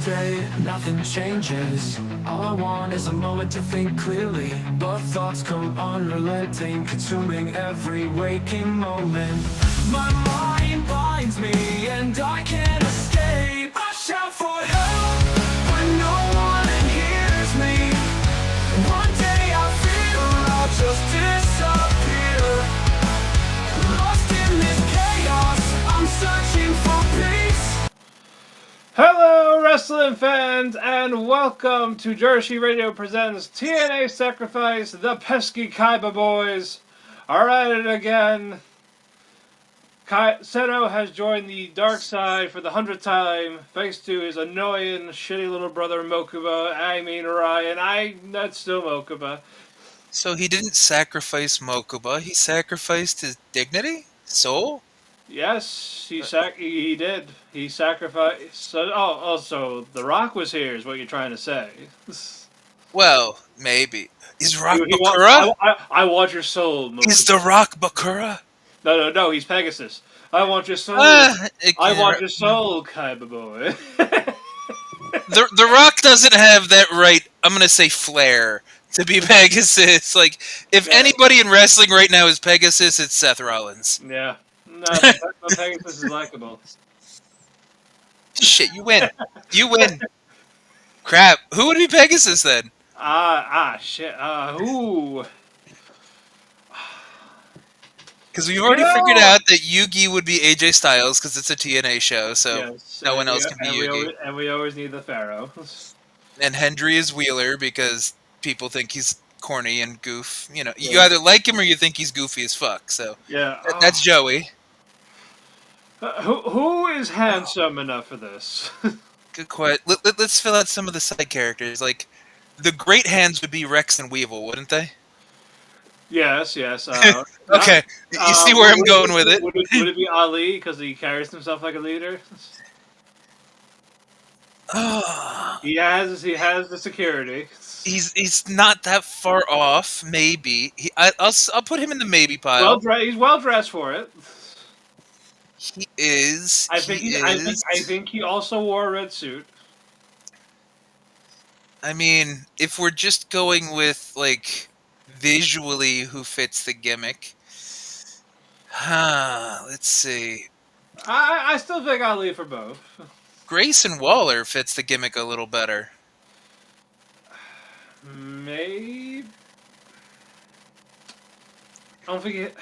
Day, nothing changes. All I want is a moment to think clearly, but thoughts come unrelenting, consuming every waking moment. My mind binds me and I can't escape. I shout for help, but no one hears me. One day I feel I'll just disappear. Lost in this chaos, I'm searching for peace. Hello, wrestling fans, and welcome to Jersey Radio presents TNA Sacrifice, the pesky Kaiba boys are at it again. Seto has joined the dark side for the 100th time, thanks to his annoying, shitty little brother Mokuba. I mean Ryan, that's still Mokuba. So he didn't sacrifice Mokuba, he sacrificed his dignity? Soul? Yes, he did. He sacrificed. So The Rock was here, is what you're trying to say. Well, maybe. Is Rock He Bakura? I want your soul, Mokuba. Is the Rock Bakura? No, he's Pegasus. I want your soul. I want your soul, Kaiba boy. The Rock doesn't have that right, I'm gonna say flair, to be Pegasus. Like, if anybody in wrestling right now is Pegasus, it's Seth Rollins. Yeah. No, Pegasus is likable. Shit, you win. You win. Crap. Who would be Pegasus then? Shit. Who? Because we've already figured out that Yugi would be AJ Styles because it's a TNA show, so yes, no one else can be Yugi. And we always need the Pharaoh. And Hendry is Wheeler because people think he's corny and goof. You know, you either like him or you think he's goofy as fuck. So yeah, that's Joey. Who is handsome enough for this? Good question. Let's fill out some of the side characters. Like, the Great Hands would be Rex and Weevil, wouldn't they? Yes. Okay, you see where I'm going with it. Would it be Ali because he carries himself like a leader? He has the security. He's not that far off. Maybe I'll put him in the maybe pile. He's well dressed for it. He is. I think he also wore a red suit. I mean, if we're just going with like visually who fits the gimmick, let's see. I still think I'll leave for both. Grayson Waller fits the gimmick a little better. Maybe. I don't think it.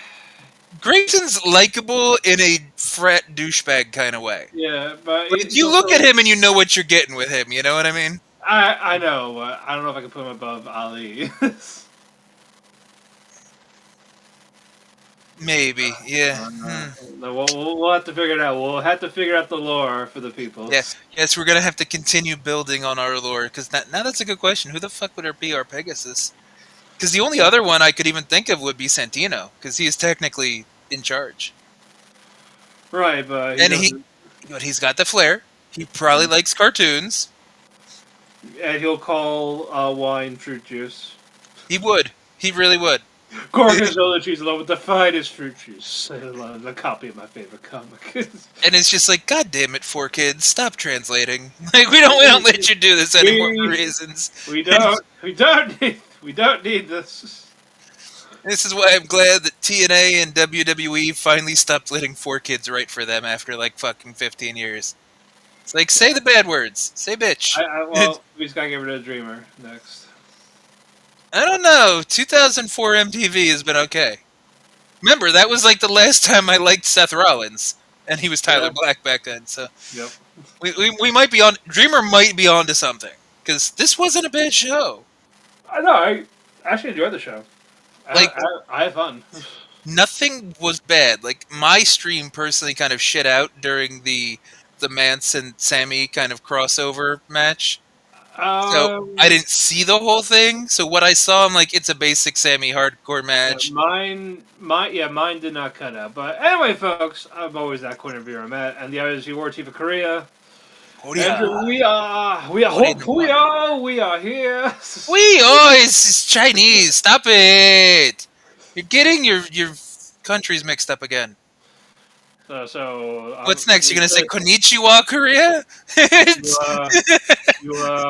Grayson's likable in a frat douchebag kind of way. Yeah, but you look at him and you know what you're getting with him. You know what I mean? I know, but I don't know if I can put him above Ali. Maybe, yeah. No, we'll have to figure it out. We'll have to figure out the lore for the people. Yes, we're gonna have to continue building on our lore because now that's a good question. Who the fuck would be our Pegasus? Because the only other one I could even think of would be Santino, because he is technically in charge. Right, but he's got the flair. He probably likes cartoons. And he'll call wine fruit juice. He would. He really would. Gorgonzola cheese along with the finest fruit juice. A copy of my favorite comic. And it's just like, God damn it, 4Kids, stop translating. Like, we don't let you do this anymore for reasons. We don't need this. This is why I'm glad that TNA and WWE finally stopped letting 4Kids write for them after like fucking 15 years. It's like, say the bad words. Say bitch. Well, we just gotta get rid of Dreamer next. I don't know. 2004 MTV has been okay. Remember, that was like the last time I liked Seth Rollins. And he was Tyler Black back then, so... Yep. We might be on... Dreamer might be on to something. Because this wasn't a bad show. I know, I actually enjoyed the show. I had fun. Nothing was bad. Like, my stream personally kind of shit out during the Mance and Sami kind of crossover match. So I didn't see the whole thing. So what I saw, I'm like, it's a basic Sami hardcore match. Mine did not cut out. But anyway, folks, I'm always that corner of view I'm at. And the others, you wore Team of Korea. And we are here. It's Chinese. Stop it. You're getting your countries mixed up again. What's next? You're gonna say Konnichiwa, Korea?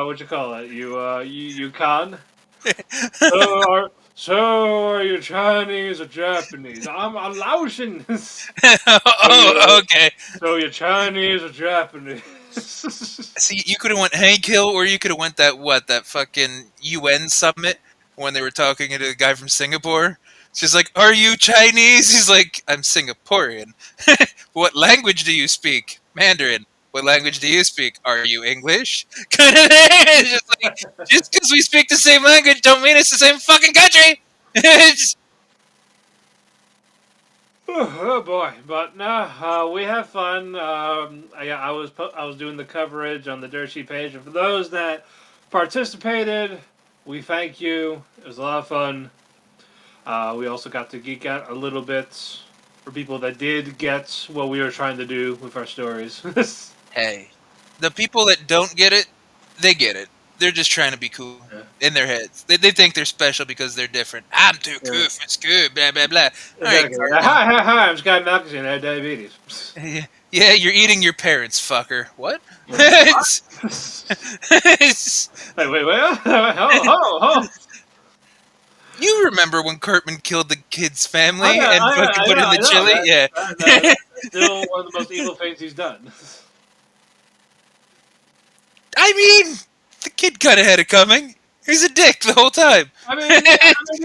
What you call it? You can. So are you Chinese or Japanese? I'm Laotian. Oh, okay. So you're Chinese or Japanese? See, you could have went Hank Hill, or you could have went that fucking UN summit when they were talking to the guy from Singapore. She's like, "Are you Chinese?" He's like, "I'm Singaporean." What language do you speak? Mandarin. What language do you speak? Are you English? Kind of thing. Just because we speak the same language don't mean it's the same fucking country. Oh boy, but no, we have fun. I was doing the coverage on the Dirt Sheet page, and for those that participated, we thank you. It was a lot of fun. We also got to geek out a little bit for people that did get what we were trying to do with our stories. Hey, the people that don't get it, they get it. They're just trying to be cool in their heads. They think they're special because they're different. I'm too cool for school, blah, blah, blah. Exactly. Hi, I'm Sky Malkinson. I have diabetes. Yeah, you're eating your parents, fucker. What? Wait. Oh. You remember when Cartman killed the kid's family and fucking put it in the chili? Yeah. That's still one of the most evil things he's done. I mean, the kid kind of had it coming. He's a dick the whole time. I mean,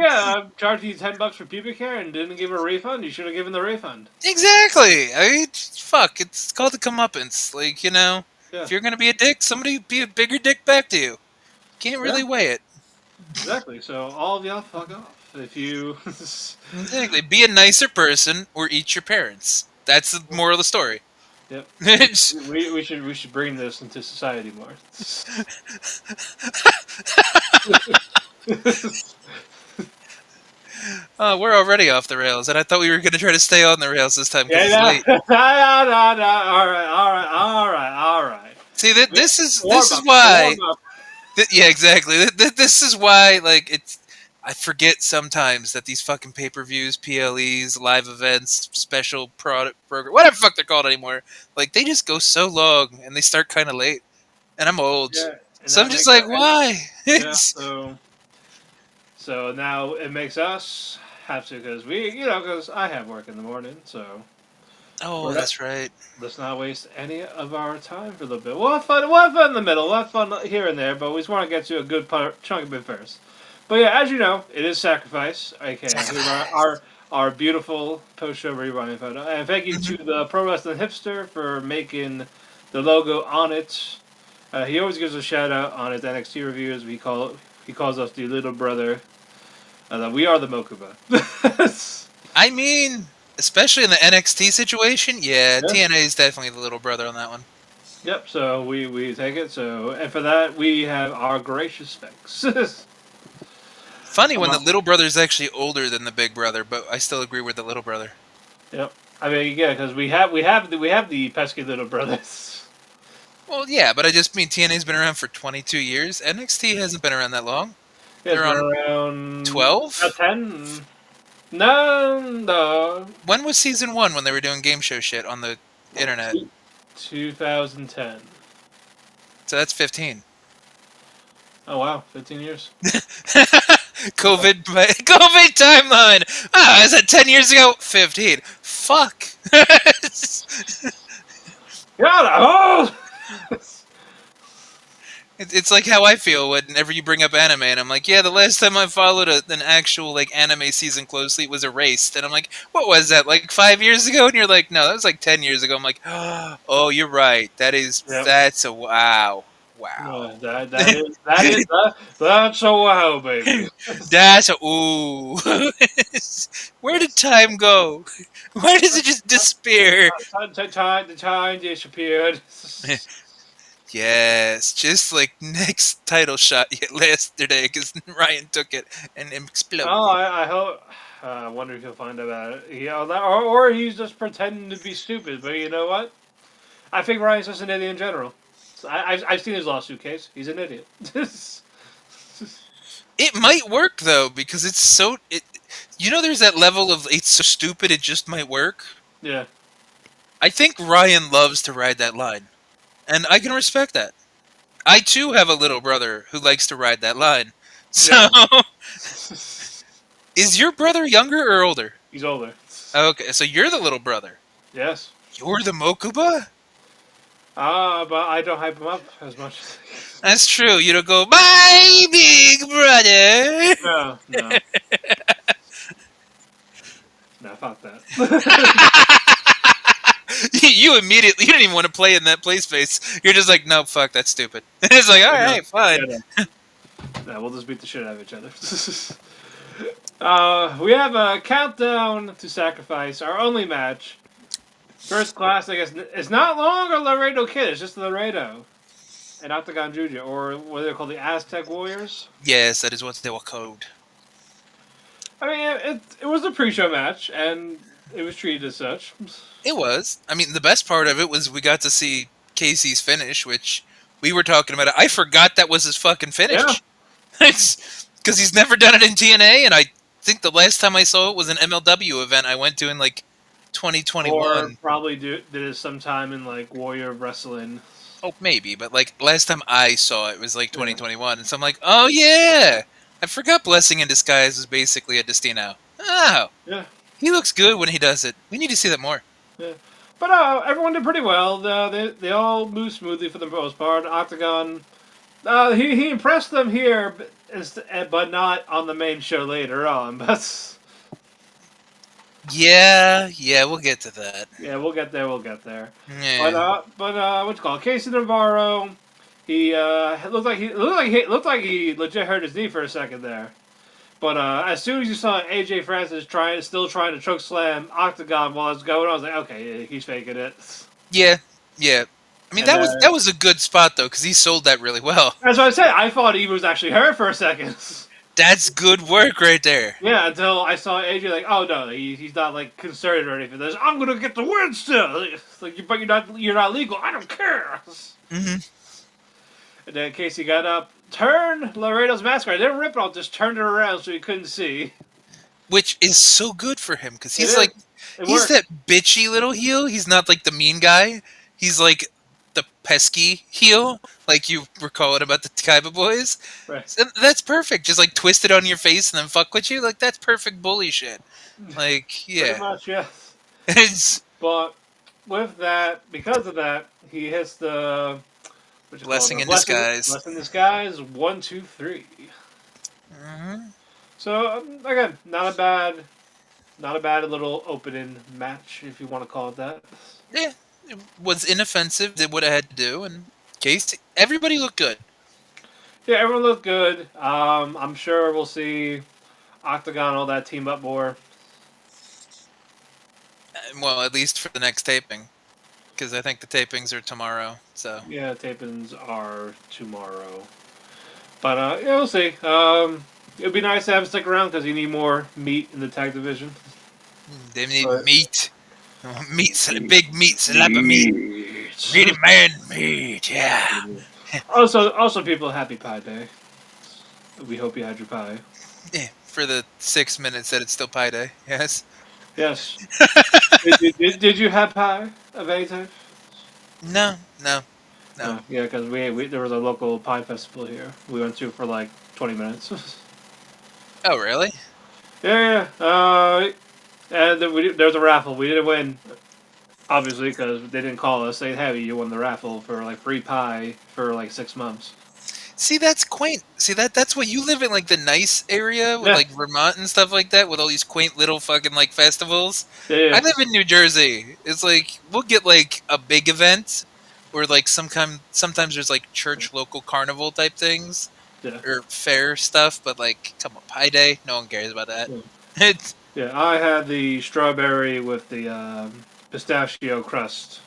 I'm charging you $10 for pubic hair and didn't give a refund. You should have given the refund. Exactly. I mean, fuck. It's called a comeuppance. Like, if you're gonna be a dick, somebody be a bigger dick back to you. Can't really weigh it. Exactly. So all of y'all fuck off. If you exactly, be a nicer person or eat your parents. That's the moral of the story. Yep. we should bring this into society more. We're already off the rails, and I thought we were going to try to stay on the rails this time. No. All right. See, this is why. Yeah, exactly. This is why, I forget sometimes that these fucking pay-per-views, PLEs, live events, special product program, whatever the fuck they're called anymore, they just go so long and they start kind of late. And I'm old. Yeah, so I'm just like, why? Yeah, so now it makes us have to, because I have work in the morning, so. Oh, that's right. Let's not waste any of our time for a little bit. We'll have fun in the middle. We'll have fun here and there, but we just want to get to a good chunk of it first. But yeah, as you know, it is Sacrifice, aka our beautiful post-show rerunning photo. And thank you to the Pro Wrestling Hipster for making the logo on it. He always gives a shout out on his NXT reviews. He calls us the little brother. We are the Mokuba. I mean, especially in the NXT situation, TNA is definitely the little brother on that one. Yep. So we take it. And for that we have our gracious thanks. Funny when the little brother is actually older than the big brother, but I still agree with the little brother. Yep. I mean, yeah, because we have the pesky little brothers. Well, yeah, but I just mean TNA's been around for 22 years. NXT hasn't been around that long. Yeah, they're around 12? 10. No. When was season 1 when they were doing game show shit on the internet? 2010. So that's 15. Oh wow, 15 years. COVID timeline. Is that 10 years ago? 15. Fuck. God, It's like how I feel whenever you bring up anime, and I'm like, yeah, the last time I followed an actual anime season closely, it was Erased, and I'm like, what was that, 5 years ago? And you're like, no, that was 10 years ago. I'm like, oh, you're right. That's a wow. Wow. That's a wow, baby. That's a ooh. Where did time go? Where does it just disappear? The time disappeared. Yes, just like next title shot yesterday because Ryan took it and exploded. Oh, I hope. I wonder if he'll find out about it. Or he's just pretending to be stupid. But you know what? I think Ryan's just an idiot in general. I've seen his lawsuit case. He's an idiot. It might work though because it's so. There's that level of it's so stupid it just might work. Yeah. I think Ryan loves to ride that line, and I can respect that. I too have a little brother who likes to ride that line. So, Yeah. Is your brother younger or older? He's older. Okay, so you're the little brother. Yes. You're the Mokuba? But I don't hype him up as much. That's true. You don't go, my big brother. No. No, fuck that. You immediately, you didn't even want to play in that play space. You're just like, no, fuck, that's stupid. It's like, all right, fine. Yeah, we'll just beat the shit out of each other. We have a countdown to sacrifice, our only match. First class, I guess, it's not longer Laredo Kid, it's just Laredo. And Octagon Jr., or what they call the Aztec Warriors. Yes, that is what they were called. I mean, it was a pre-show match, and it was treated as such. It was. I mean, the best part of it was we got to see Casey's finish, which we were talking about. I forgot that was his fucking finish. Yeah. It's because he's never done it in TNA, and I think the last time I saw it was an MLW event I went to in, 2021. Or probably did it sometime in, Warrior Wrestling. Oh, maybe, but, last time I saw it was, 2021, and so I'm like, oh, yeah! I forgot Blessing in Disguise was basically a Destino. Oh! Yeah. He looks good when he does it. We need to see that more. Yeah. But everyone did pretty well. They all moved smoothly for the most part. Octagon, he impressed them here, but not on the main show later on. But Yeah, we'll get to that. yeah, we'll get there. Yeah. But what's it called? Casey Navarro. He looked like he legit hurt his knee for a second there. But as soon as you saw AJ Francis still trying to choke slam Octagon while it's going, I was like, okay, he's faking it. Yeah. I mean, And, that was a good spot though, because he sold that really well. That's what I said. I thought he was actually hurt for a second. That's good work right there. Yeah, until I saw AJ oh no, he's not concerned or anything. There's, I'm gonna get the win still. It's but you're not legal. I don't care. Mm-hmm. And then Casey got up, turned Laredo's mask around. They didn't rip it off, just turned it around so he couldn't see. Which is so good for him because he's It he's that bitchy little heel. He's not the mean guy. He's the pesky heel, like you were calling about the Kaiba boys. Right. And that's perfect. Just twist it on your face and then fuck with you. That's perfect bully shit. Yeah. Pretty much, yes. It's But with that, because of that, he hits the Blessing in Disguise. Blessing in Disguise, 1, 2, 3. Mm-hmm. So again, not a bad little opening match, if you want to call it that. Yeah, it was inoffensive. Did what I had to do, and everybody looked good. Yeah, everyone looked good. I'm sure we'll see Octagon all that team up more. Well, at least for the next taping, because I think the tapings are tomorrow. So Yeah, tapings are tomorrow. But yeah, we'll see. It'd be nice to have him stick around because you need more meat in the tag division. they need meat. Big meat, slap of meat. Really man meat, yeah. Also, people, happy Pie Day. We hope you had your pie. Yeah, for the 6 minutes that it's still Pie Day, yes. Yes. did you have pie of any type? No. Yeah, because there was a local pie festival here. We went to for 20 minutes. Oh, really? Yeah. And then there was a raffle. We didn't win, obviously, because they didn't call us. They hey, you won the raffle for free pie for 6 months. See, that's quaint. See, that's what you live in, the nice area with Vermont and stuff like that, with all these quaint little fucking festivals. Yeah. I live in New Jersey. It's we'll get a big event, or sometimes there's church local carnival type things, or fair stuff. But come on, Pie Day, no one cares about that. Yeah. Yeah, I had the strawberry with the pistachio crust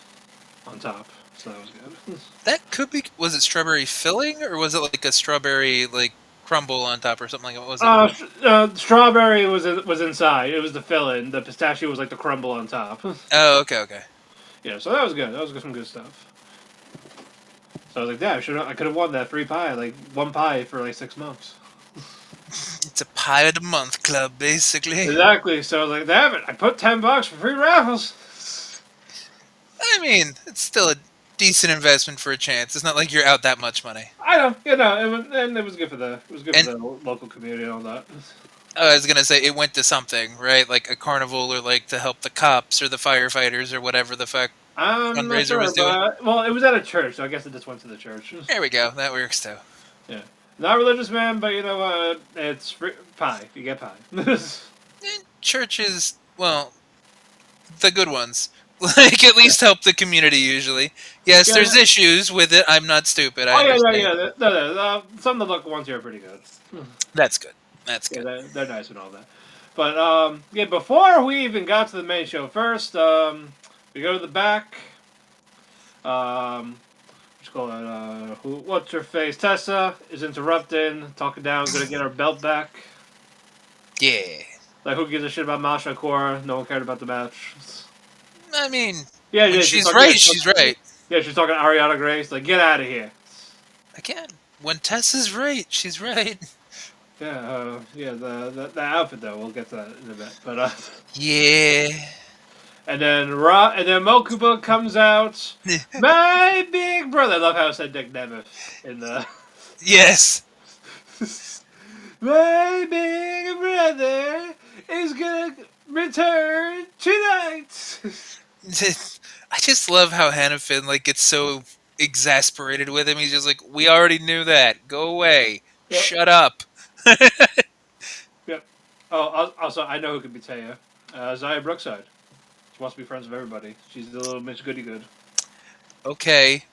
on top. So that was good. That could be. Was it strawberry filling, or was it a strawberry crumble on top, or something like that? What was it? Strawberry was inside. It was the filling. The pistachio was the crumble on top. Oh, okay. Yeah, so that was good. That was some good stuff. So I was like, "Yeah, I could have won that free pie, like one pie for like 6 months." It's a pie of the month club, basically. Exactly. So I was like, "Damn it! I put $10 for free raffles." I mean, it's still a decent investment for a chance. It's not like you're out that much money. I know, it was good for the And local community and all that. I was gonna say it went to something, right? Like a carnival, or like to help the cops or the firefighters or whatever the fuck I'm not fundraiser sure, was doing. but well, it was at a church, so I guess it just went to the church. There we go. That works too. Yeah, not religious, man, but you know what? It's free pie. You get pie. Churches, well, the good ones, like at least help the community usually. Yes, Yeah. there's issues with it. I'm not stupid. I Oh yeah, understand. yeah. No. Some of the local ones here are pretty good. That's good. That's Yeah, good. they're nice and all that. But yeah, before we even got to the main show, first we go to the back. What's call it? What's her face? Tessa is interrupting, talking down, gonna get her belt back. Yeah. Like, who gives a shit about Masha and Cora? No one cared about the match. I mean, Yeah, when yeah. she's right, she's right. Yeah, she's talking to Ariana Grace. Like, get out of here. Again, when Tessa's right, she's right. Yeah. The outfit though, we'll get to that in a bit. But Yeah. and then Mokuba comes out. My big brother. I love how it said Dick Nemeth in the. Yes. My big brother is gonna return tonight. I just love how Hannafin like gets so exasperated with him. He's just like, "We already knew that. Go away. Yep. Shut up." Yep. Oh, also, I know who could be Taya. Zaya Brookside. She wants to be friends with everybody. She's the little Miss Goody Good. Okay,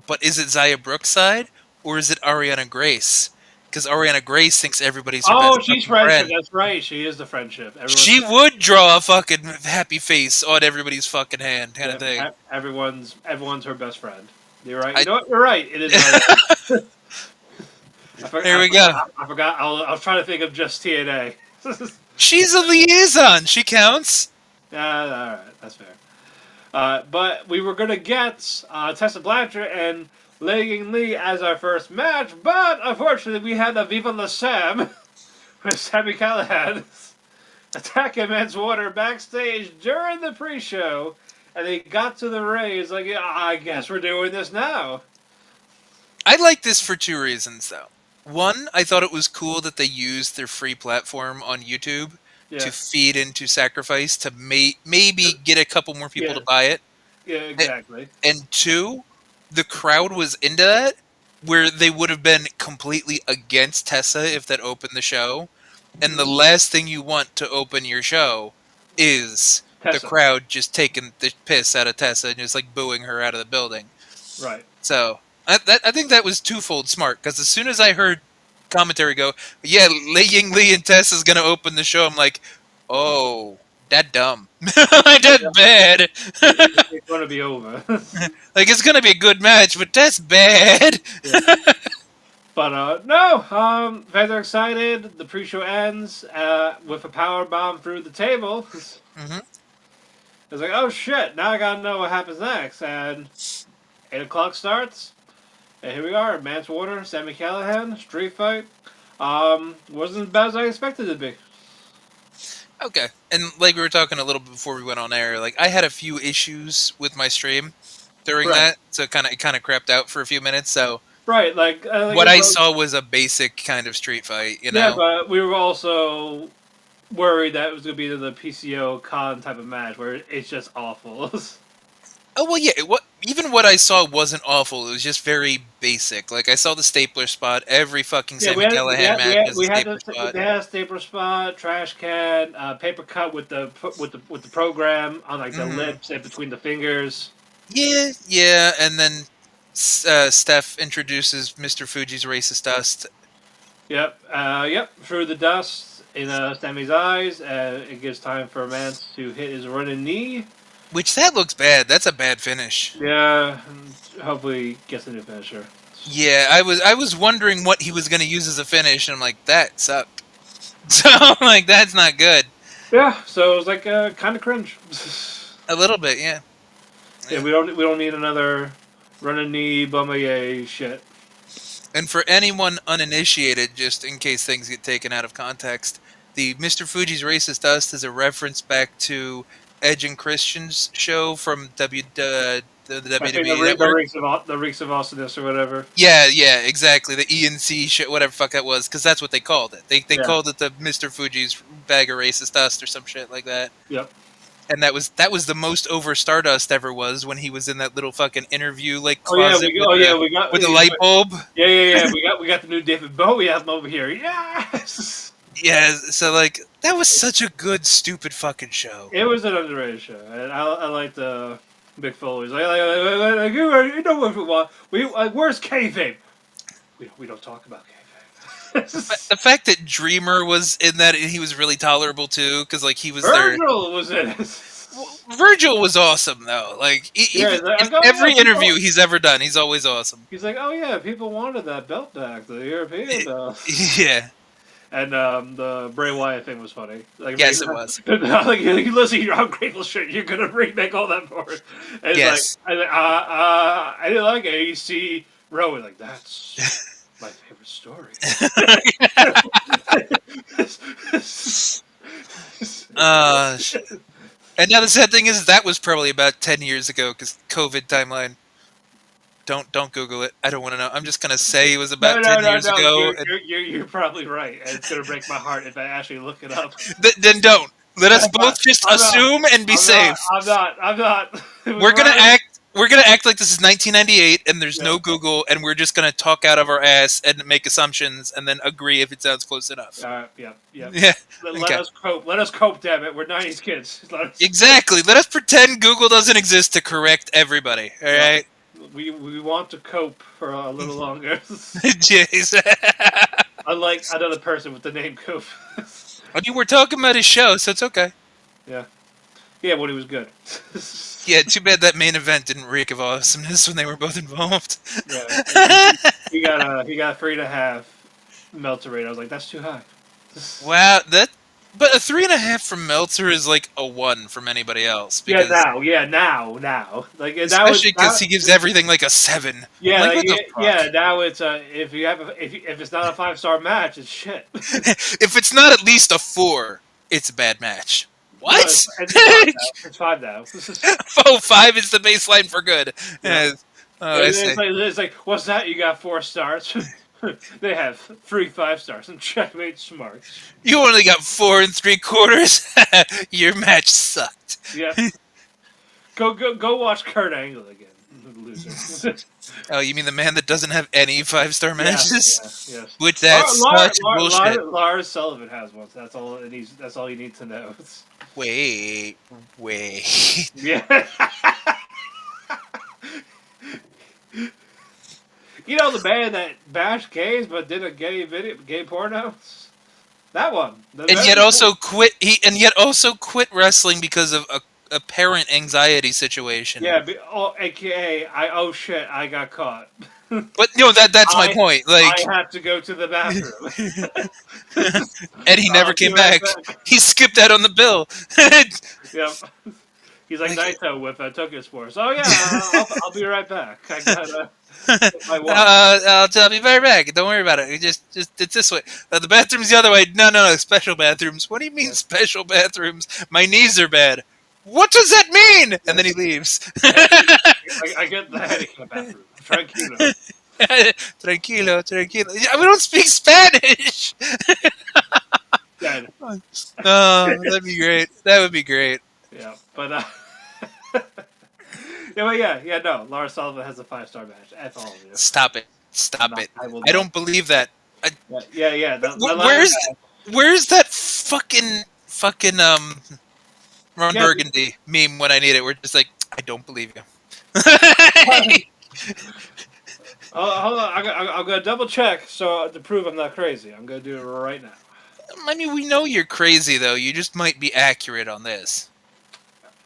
but is it Zaya Brookside or is it Ariana Grace? Because Ariana Grace thinks everybody's her best She's fucking friendship. friend. That's right. She is the friendship. She would draw a fucking happy face on everybody's fucking hand, kind of thing. Everyone's her best friend. You're right. I- You know what? You're right. It is. There we go. I forgot. I was trying to think of just TNA. She's a liaison. She counts. Yeah, all right, that's fair. But we were gonna get Tessa Blanchard and Ying Lee as our first match, but unfortunately we had a Viva La Sam with Sami Callihan attacking Men's Water backstage during the pre-show, and they got to the ring. It's like, yeah, I guess we're doing this now. I like this for two reasons, though. One, I thought it was cool that they used their free platform on YouTube to feed into Sacrifice to maybe get a couple more people to buy it. Yeah, exactly. And two, the crowd was into that, where they would have been completely against Tessa if that opened the show. And the last thing you want to open your show is Tessa. the crowd just taking the piss out of Tessa and just like booing her out of the building. Right. So I think that was twofold smart, because as soon as I heard commentary go, yeah, Ying Lee and Tessa's gonna open the show, I'm like, oh, that dumb. That's bad. It's gonna be over. Like, it's gonna be a good match, but that's bad. Yeah. But no, fans are excited. The pre-show ends with a power bomb through the table. Mm-hmm. It's like, oh shit! Now I gotta know what happens next. And 8 o'clock starts, and here we are. Man's Water, Sami Callihan, street fight. Wasn't as bad as I expected it to be. Okay, and like we were talking a little bit before we went on air, like I had a few issues with my stream during that, so it kind of crapped out for a few minutes. So right, like what I saw was a basic kind of street fight, you know. Yeah, but we were also worried that it was gonna be the PCO con type of match where it's just awful. Oh well, yeah. Even what I saw wasn't awful. It was just very basic. Like I saw the stapler spot. Every fucking Sami Callihan match has a stapler spot. They had a stapler spot, trash can, paper cut with the program on like the lips and between the fingers. Yeah, and then Steph introduces Mr. Fuji's racist dust. Yep. Through the dust in Sammy's eyes, it gives time for Mance to hit his running knee. Which that looks bad. That's a bad finish. Yeah, hopefully gets a new finisher. Yeah, I was wondering what he was going to use as a finish, and I'm like, that sucked. So I'm like, that's not good. Yeah, so it was like kind of cringe. A little bit, yeah. Yeah, we don't need another Run a knee, bum a yay, shit. And for anyone uninitiated, just in case things get taken out of context, the Mr. Fuji's Racist Dust is a reference back to Edge and Christian's show from the I think WWE Network. the reeks of awesomeness or whatever. Yeah, exactly. The ENC shit, whatever fuck that was, because that's what they called it. They Yeah. called it the Mr. Fuji's Bag of Racist Dust or some shit like that. Yep. And that was the most over Stardust ever was when he was in that little fucking interview like Oh yeah, closet with the light bulb. Yeah. We got the new David Bowie album over here. Yes. Yeah, so like that was such a good stupid fucking show. It was an underrated show, and I liked Big Foley's. Like, you know what we want? Where's kayfabe? We don't talk about kayfabe. The fact that Dreamer was in that and he was really tolerable too, because like he was Virgil was in it. Virgil was awesome though. Like even in every interview he's ever done, he's always awesome. He's like, oh yeah, people wanted that belt back, the European belt. Yeah. And the Bray Wyatt thing was funny. Like, yes, it was. Like, you listen, you're ungrateful shit. You're gonna remake all that for it. And yes. Like, I didn't like AEC Rowan. Like, that's my favorite story. And now the sad thing is that was probably about 10 years ago because COVID timeline. Don't Google it. I don't want to know. I'm just gonna say it was about 10 years ago. You're probably right. And it's gonna break my heart if I actually look it up. Then don't. Let us both just assume and be safe. I'm not. We're gonna act like this is 1998 and there's no Google, and we're just gonna talk out of our ass and make assumptions and then agree if it sounds close enough. Yeah. Let us cope. Let us cope. Damn it, we're '90s kids. Exactly. Let us pretend Google doesn't exist to correct everybody. All right. We want to cope for a little longer. Jeez. Unlike another person with the name Cope. I mean, we're talking about his show, so it's okay. Yeah, when he was good. Yeah, too bad that main event didn't reek of awesomeness when they were both involved. Yeah, he got 3.5 Meltzer rate. I was like, that's too high. Wow, but a 3.5 from Meltzer is like a 1 from anybody else. Because, now. Like, especially because he gives everything like a 7. Yeah, now it's if it's not a 5-star match, it's shit. If it's not at least a 4, it's a bad match. What? No, it's 5 now. 5 is the baseline for good. Yeah. It's like, what's that? You got 4 stars. They have 3 5-stars and checkmate smart. You only got 4 3/4. Your match sucked. Yeah. Go watch Kurt Angle again, loser. Oh, you mean the man that doesn't have any 5-star matches? Yes. Which that's such bullshit. Lars Sullivan has one. So that's all you need to know. Wait. Yeah. You know the band that bashed gays but did a gay porno? That one. And yet also quit wrestling because of a apparent anxiety situation. Yeah, aka I got caught. But that's my point. Like, I have to go to the bathroom. And he never came back. He skipped out on the bill. Yep. He's like Naito with Tokyo Sports. Oh yeah, I'll be right back. I gotta. I'll be right back. Don't worry about it. Just it's this way. The bathroom's the other way. No. Special bathrooms. What do you mean special bathrooms? My knees are bad. What does that mean? And then he leaves. I get the handicap bathroom. Tranquilo. We don't speak Spanish. Oh, that'd be great. That would be great. Yeah, but no. Lars Sullivan has a 5-star match. F all of you. Stop it. I don't believe that. Yeah. Where's that fucking Ron Burgundy meme when I need it? We're just like, I don't believe you. Hold on. I'm gonna double check to prove I'm not crazy. I'm gonna do it right now. I mean, we know you're crazy though. You just might be accurate on this.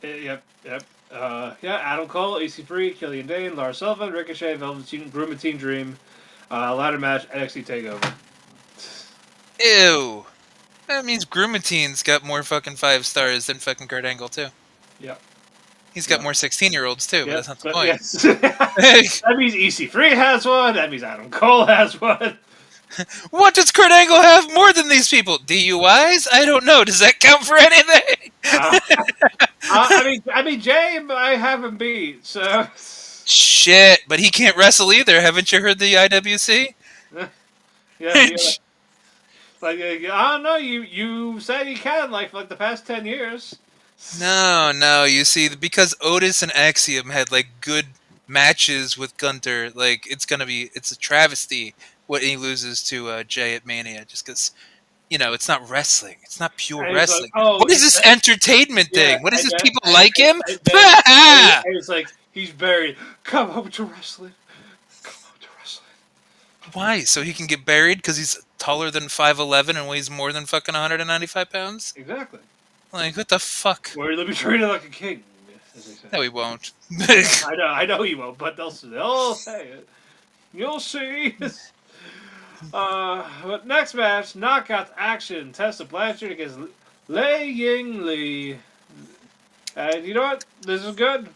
Yep. Adam Cole, EC3, Killian Dane, Lars Sullivan, Ricochet, Velveteen, Brumatine Dream, ladder match, NXT Takeover. Ew. That means Grumatine's got more fucking 5 stars than fucking Kurt Angle too. Yep. He's got more 16-year-olds too, but Yeah, that's not the but point. yes. That means EC3 has one. That means Adam Cole has one. What does Kurt Angle have more than these people? DUIs? I don't know. Does that count for anything? I mean, Jay, I haven't beat, so. Shit, but he can't wrestle either. Haven't you heard the IWC? Yeah. Like, I don't know. You said he can like for the past 10 years. No. You see, because Otis and Axiom had like good matches with Gunter, like it's a travesty what he loses to Jay at Mania, just because it's not wrestling. It's not pure And wrestling. Like, oh, what is this entertainment yeah, thing? What is this? then, People like him? And it's like he's buried. Come home to wrestling. Come home to wrestling. Why? So he can get buried because he's taller than 5'11" and weighs more than fucking 195 pounds? Exactly. Like, what the fuck? Or they'll be treated like a king, as they say. No, he won't. I know he won't, but they'll say it. You'll see. But next match, knockout action. Tessa Blanchard against Ying Lee. And you know what? This is good.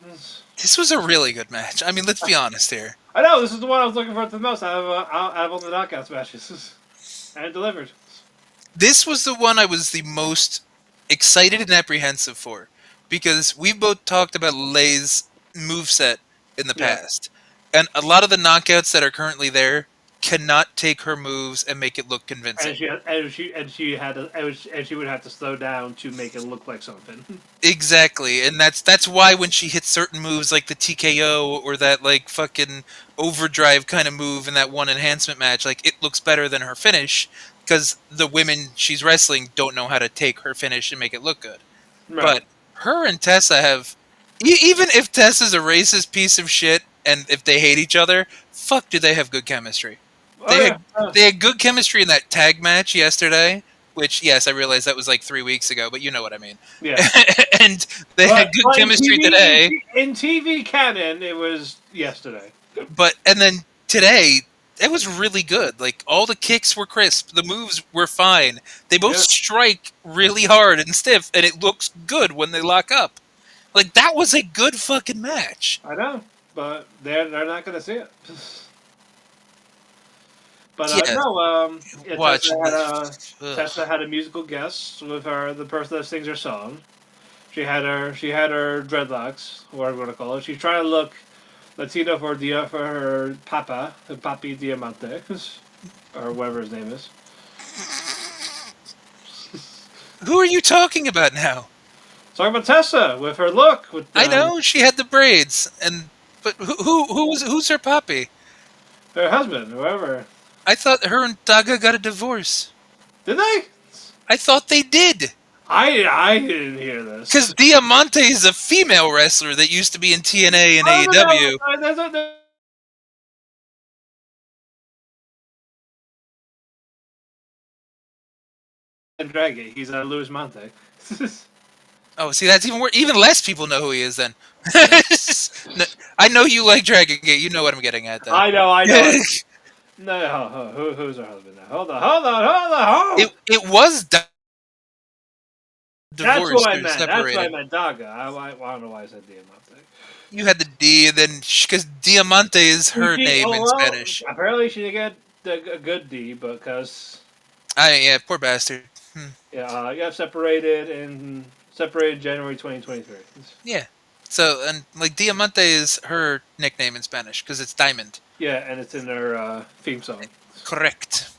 This was a really good match. I mean, let's be honest here. I know, this is the one I was looking for the most out of all the knockouts matches. And it delivered. This was the one I was the most excited and apprehensive for. Because we've both talked about Lay's moveset in the past. And a lot of the knockouts that are currently there cannot take her moves and make it look convincing. And she would have to slow down to make it look like something. Exactly, and that's why when she hits certain moves like the TKO or that like fucking overdrive kind of move in that one enhancement match, like it looks better than her finish because the women she's wrestling don't know how to take her finish and make it look good. Right. But her and Tessa have, even if Tessa's a racist piece of shit and if they hate each other, fuck, do they have good chemistry? They had good chemistry in that tag match yesterday, which, yes, I realize that was like 3 weeks ago, but you know what I mean. Yeah. And they had good chemistry today. In TV canon, it was yesterday. And then today, it was really good. Like, all the kicks were crisp. The moves were fine. They both strike really hard and stiff, and it looks good when they lock up. Like, that was a good fucking match. I know, but they're not going to see it. But Tessa had a musical guest with her, the person that sings her song. She had her dreadlocks, what I'm going to call it. She's trying to look Latino for her papa, Papi Diamante, or whatever his name is. Who are you talking about now? Talking about Tessa with her look. I know she had the braids, but who's her papi? Her husband, whoever. I thought her and Daga got a divorce. Did they? I thought they did. I didn't hear this. Because Diamante is a female wrestler that used to be in TNA and AEW. No. And Draggy, he's Luis Monte. Oh, see, that's even worse. Even less people know who he is then. I know you like Dragon Gate. You know what I'm getting at, though. I know. No, who's her husband now? Hold on. It was divorced. That's what I meant. That's what I meant. Daga. I don't know why I said Diamante. You had the D, and then because Diamante is her name in Spanish. Apparently, she didn't get a good D because. Yeah, poor bastard. Yeah, separated January 2023. Yeah. So, and like Diamante is her nickname in Spanish because it's diamond. Yeah, and it's in her theme song. Correct.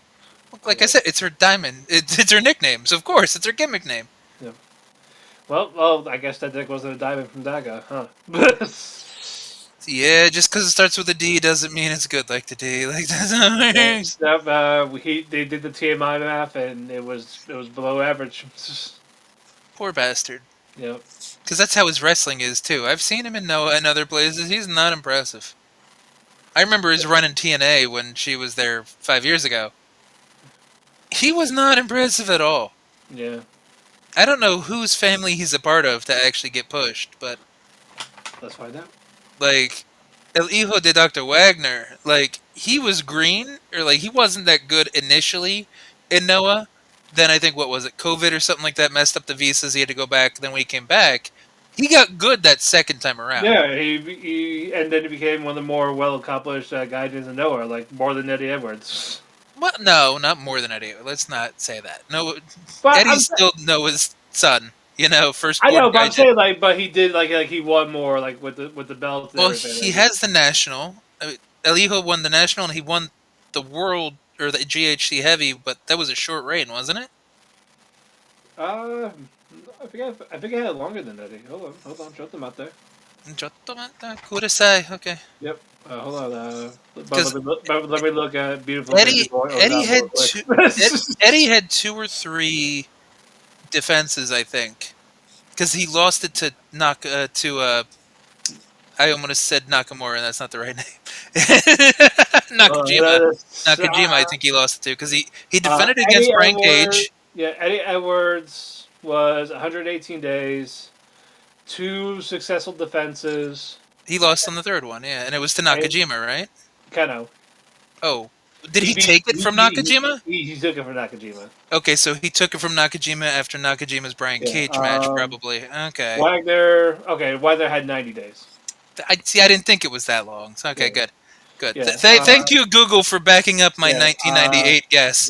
Like I said, it's her diamond. It's her nickname, so of course it's her gimmick name. Yeah. Well, I guess that dick wasn't a diamond from Daga, huh? Yeah, just because it starts with a D doesn't mean it's good like the D. Like that's they did the TMI math and it was below average. Poor bastard. Yep. Because that's how his wrestling is too. I've seen him in other places. He's not impressive. I remember his run in TNA when she was there 5 years ago. He was not impressive at all. Yeah. I don't know whose family he's a part of to actually get pushed, but let's find out. Like El Hijo de Dr. Wagner, like he was green, or like he wasn't that good initially in Noah. Then I think, what was it, COVID or something like that messed up the visas. He had to go back. Then when he came back, He got good that second time around. Yeah, and then he became one of the more well-accomplished guys in nowhere, like more than Eddie Edwards. What? No, not more than Eddie. Let's not say that. No, But Eddie's still Noah's son. You know, I firstborn know, but I'm Gaijin. saying but he did like he won more like with the belt. And Well, everything. he has the national. Elijo won the national, and he won the world or the GHC heavy, but that was a short reign, wasn't it? I think I had longer than Eddie. Hold on, shut them out there. Kudasai. Okay. Yep. Hold on. Because Let me look at beautiful. Eddie had 2 or 3 defenses, I think, because he lost it to I almost said Nakamura, and that's not the right name. Nakajima, I think he lost it to because he defended against Brian Cage. Yeah, Eddie Edwards was 118 days, 2 successful defenses. He lost on the 3rd one, yeah, and it was to Nakajima, right? Keno. Oh, did he take it from Nakajima? He took it from Nakajima. Okay, so he took it from Nakajima after Nakajima's Brian Cage match, probably. Okay. Wagner had 90 days. I didn't think it was that long. So, okay, good. Yeah. Thank you, Google, for backing up my 1998 guess.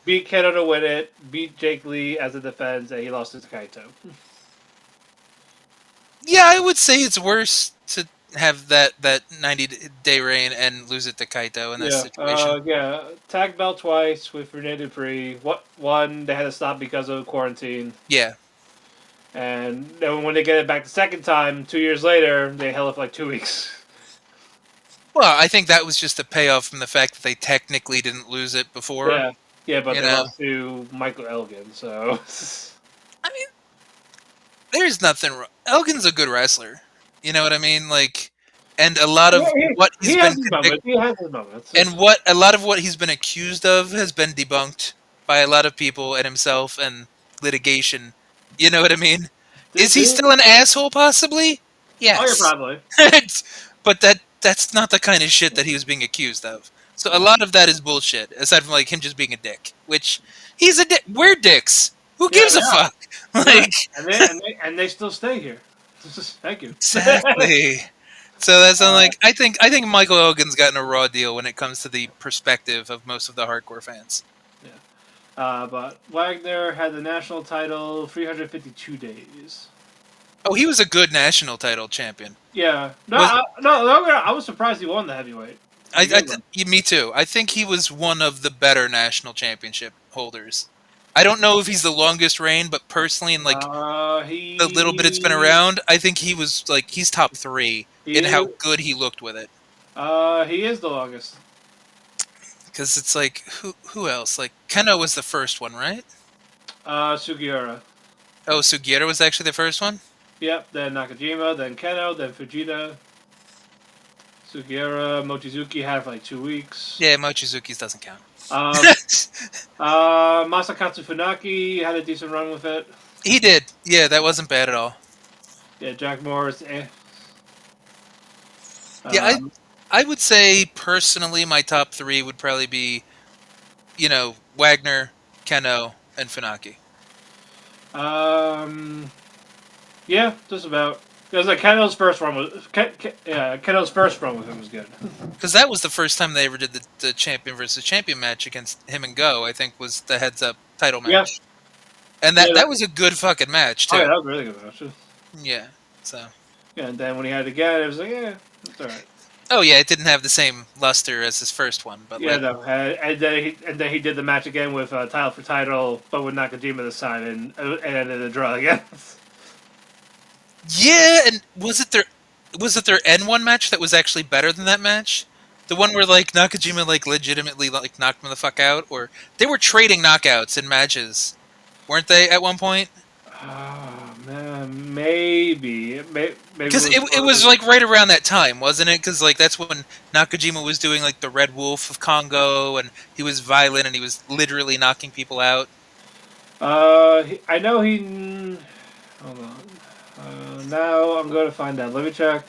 Beat Keno to win it, beat Jake Lee as a defense, and he lost to Kaito. Yeah, I would say it's worse to have that 90-day reign and lose it to Kaito in this situation. Tag belt twice with Rene Dupree. One they had to stop because of quarantine. Yeah. And then when they get it back the second time, 2 years later, they held it for like 2 weeks. Well, I think that was just a payoff from the fact that they technically didn't lose it before. Yeah, but they lost to Michael Elgin, so... I mean, there's nothing wrong. Elgin's a good wrestler. You know what I mean? Like, and a lot of what he's been... He has his moments. And a lot of what he's been accused of has been debunked by a lot of people and himself and litigation. You know what I mean? Is he still an asshole, possibly? Yes. Oh, yeah, probably. But that's not the kind of shit that he was being accused of. So a lot of that is bullshit, aside from like him just being a dick. Which he's a dick. We're dicks. Who gives a fuck? Like, and they still stay here. Thank you. Exactly. So that's like I think Michael Elgin's gotten a raw deal when it comes to the perspective of most of the hardcore fans. But Wagner had the national title 352 days. Oh, he was a good national title champion. Yeah. I was surprised he won the heavyweight. Me too. I think he was one of the better national championship holders. I don't know if he's the longest reign, but personally, in like the little bit it's been around, I think he was like he's top 3 in how good he looked with it. He is the longest. Because it's like who else? Like Keno was the first one, right? Sugiura. Oh, Sugiura was actually the first one? Yep, then Nakajima, then Keno, then Fujita. Sugiura, Mochizuki had for like 2 weeks. Yeah, Mochizuki's doesn't count. Masakatsu Funaki had a decent run with it. He did. Yeah, that wasn't bad at all. Yeah, Jack Morris, Yeah, I would say personally my top 3 would probably be, Wagner, Keno, and Funaki. Yeah, just about. Because like Keno's first run with him was good. Because that was the first time they ever did the champion versus champion match against him and Go. I think was the heads up title match. Yeah. And that was a good fucking match too. Oh yeah, that was a really good match. Yeah. So. Yeah, and then when he had it again, it was like, yeah, it's all right. Oh yeah, it didn't have the same luster as his first one, but yeah, no. And then he did the match again with title for title, but with Nakajima this time, and ended the draw again. Yeah, and was it their N1 match that was actually better than that match? The one where like Nakajima like legitimately like knocked him the fuck out, or they were trading knockouts in matches, weren't they at one point? Oh man, maybe because it was like right around that time, wasn't it? Because like that's when Nakajima was doing like the Red Wolf of Congo, and he was violent and he was literally knocking people out. I know he. Hold on. Now I'm going to find out. Let me check.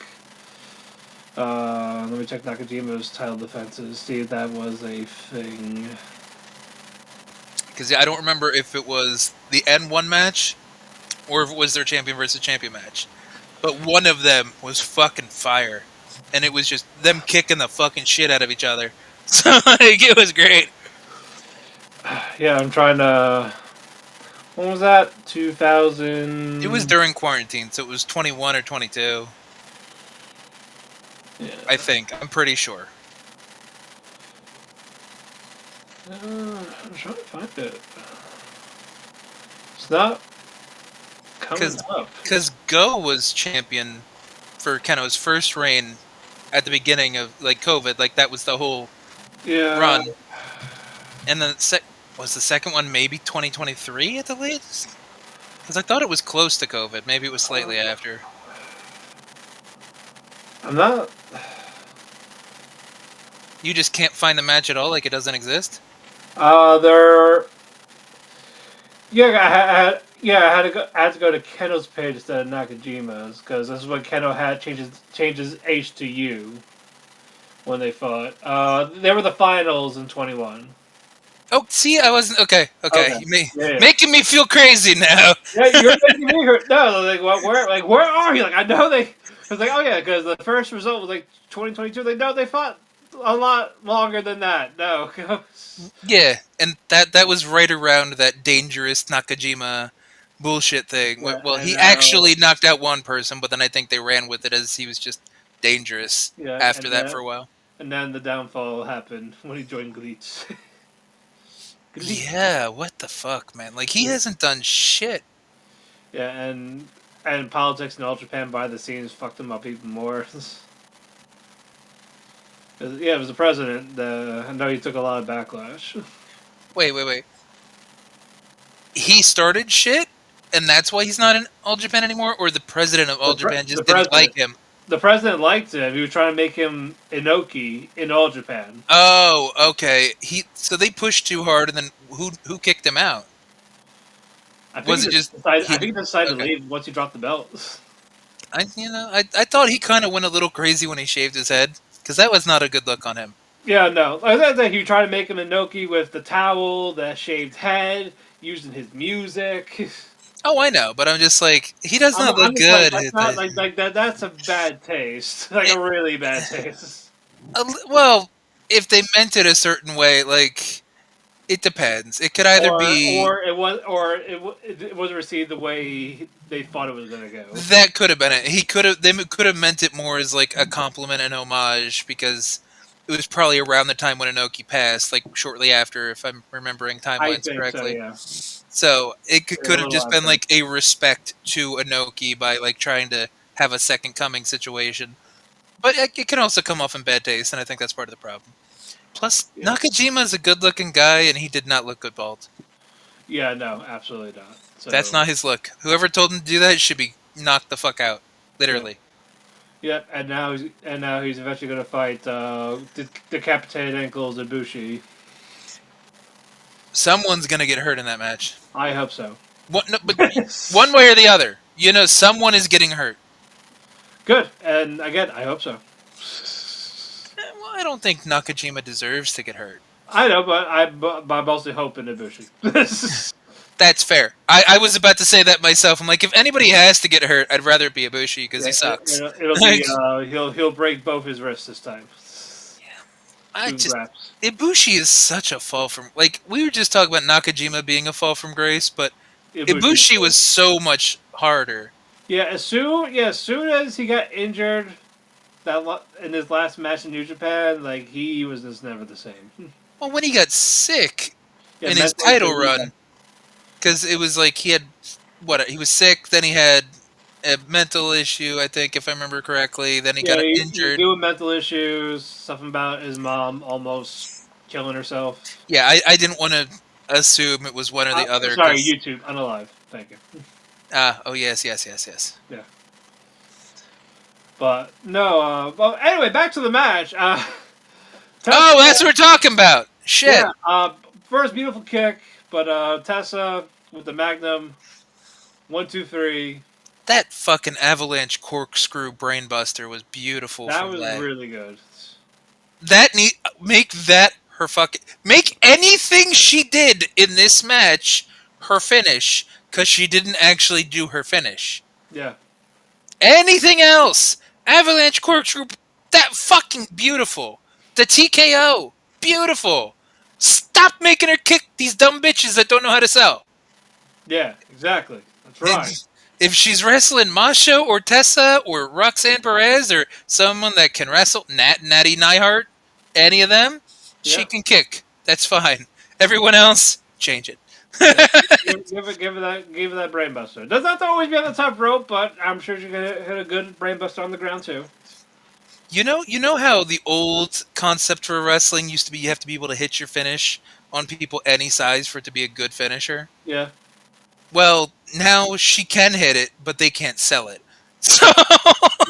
Let me check Nakajima's title defenses. See if that was a thing. Because I don't remember if it was the N1 match or if it was their champion versus champion match. But one of them was fucking fire. And it was just them kicking the fucking shit out of each other. So, like, it was great. Yeah, I'm trying to. When was that? 2000. It was during quarantine, so it was 21 or 22. Yeah. I think. I'm pretty sure. I'm trying to find it. It's not coming up. Because Go was champion for Keno's first reign at the beginning of like COVID. Like that was the whole run. And then was the second one maybe 2023 at the latest? Because I thought it was close to COVID. Maybe it was slightly after. I'm not. You just can't find the match at all? Like it doesn't exist? There. Yeah, I had to go to Keno's page instead of Nakajima's because this is when Keno had changes H to U when they fought. They were the finals in 21. Oh, see, I wasn't okay. Okay. You making me feel crazy now. Yeah, you're making me hurt. No, where are you? Like, I know they. It's like, oh yeah, because the first result was like 2022. They fought a lot longer than that. No. Yeah, and that was right around that dangerous Nakajima bullshit thing. Yeah, Well, he actually knocked out one person, but then I think they ran with it as he was just dangerous after that for a while. And then the downfall happened when he joined Gleets. Yeah, what the fuck, man? Like, he hasn't done shit. Yeah, and politics in All Japan by the scenes fucked him up even more. Yeah, it was the president. I know he took a lot of backlash. Wait. He started shit, and that's why he's not in All Japan anymore? Or the president of All Japan just didn't like him? The president liked him. He was trying to make him Inoki in All Japan. Oh, okay. So they pushed too hard, and then who kicked him out? I think he decided to leave once he dropped the belt. I thought he kind of went a little crazy when he shaved his head, because that was not a good look on him. Yeah, no. I think he tried to make him Inoki with the towel, the shaved head, using his music. Oh, I know, but I'm just like, he does not look good. That's a bad taste. Like a really bad taste. Well, if they meant it a certain way, like, it depends. It could either be, or it was received the way they thought it was going to go. That could have been it. They could have meant it more as like a compliment and homage, because it was probably around the time when Inoki passed, like shortly after, if I'm remembering timelines correctly. So, yeah. So it could have just been like a respect to Inoki by like trying to have a second coming situation. But it can also come off in bad taste, and I think that's part of the problem. Plus, Nakajima is a good-looking guy, and he did not look good bald. Yeah, no, absolutely not. So, that's not his look. Whoever told him to do that should be knocked the fuck out, literally. Yeah, and now he's eventually going to fight Decapitated Ankles Ibushi. Someone's going to get hurt in that match. I hope so. But one way or the other, someone is getting hurt. Good, and again, I hope so. Well, I don't think Nakajima deserves to get hurt. I know, but I'm mostly hoping Ibushi. That's fair. I was about to say that myself. I'm like, if anybody has to get hurt, I'd rather it be Ibushi, because he sucks. It'll be he'll break both his wrists this time. Yeah, Ibushi is such a fall from, like, we were just talking about Nakajima being a fall from grace, but Ibushi was so much harder. Yeah, as soon as he got injured in his last match in New Japan, like, he was just never the same. Well, when he got sick in his title run, because it was like he was sick, then he had a mental issue, I think, if I remember correctly, then he got injured. Doing mental issues, something about his mom almost killing herself. Yeah, I didn't want to assume it was one or the other. Sorry, YouTube, unalive. Thank you. Oh, yes. Yeah. But, no, well, anyway, back to the match. Tessa, that's what we're talking about! Shit! Yeah, first beautiful kick, but Tessa with the Magnum, 1, 2, 3. That fucking avalanche corkscrew brainbuster was beautiful. That was really good. Make anything she did in this match her finish. because she didn't actually do her finish. Yeah. Anything else? Avalanche Corkscrew, that fucking beautiful. The TKO, beautiful. Stop making her kick these dumb bitches that don't know how to sell. Yeah, exactly. That's right. If she's wrestling Masha or Tessa or Roxanne Perez or someone that can wrestle, Natty Neihart, any of them, she can kick. That's fine. Everyone else, change it. Give her that brainbuster. Doesn't have to always be on the top rope, but I'm sure she can hit a good brainbuster on the ground too. You know how the old concept for wrestling used to be you have to be able to hit your finish on people any size for it to be a good finisher? Yeah. Well, now she can hit it, but they can't sell it. So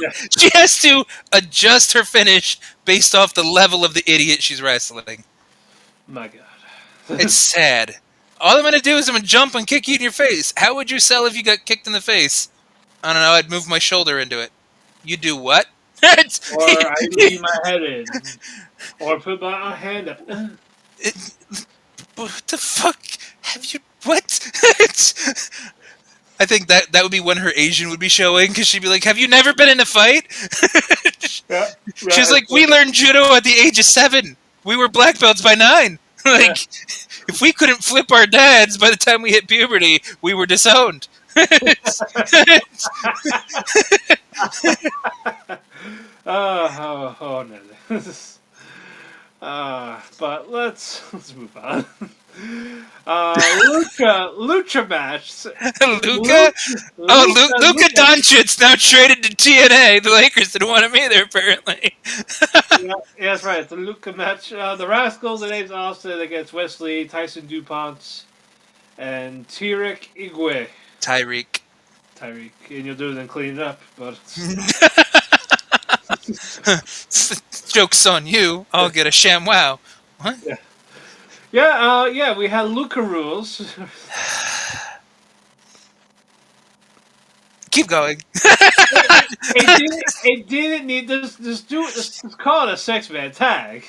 Yeah. she has to adjust her finish based off the level of the idiot she's wrestling. My God. It's sad. All I'm going to do is I'm going to jump and kick you in your face. How would you sell if you got kicked in the face? I don't know. I'd move my shoulder into it. You do what? Or I lean my head in. Or put my hand up. What the fuck? Have you... What? I think that would be when her Asian would be showing, because she'd be like, have you never been in a fight? Yeah, She's like, we learned judo at the age of 7. We were black belts by 9. Like, if we couldn't flip our dads by the time we hit puberty, we were disowned. Oh no. But let's move on. Lucha match. Luka Doncic now traded to TNA. The Lakers didn't want him either, apparently. Yeah, that's right. It's a Luka match. The Rascalz and Ace Austin against Wesley, Tyson Dupont, and Tyriek Igwe. Tyriek. And you'll do it and clean it up, but Joke's on you. I'll get a sham wow. What? Yeah, we had Luka rules. Keep going. It didn't need just call it a 6-man tag.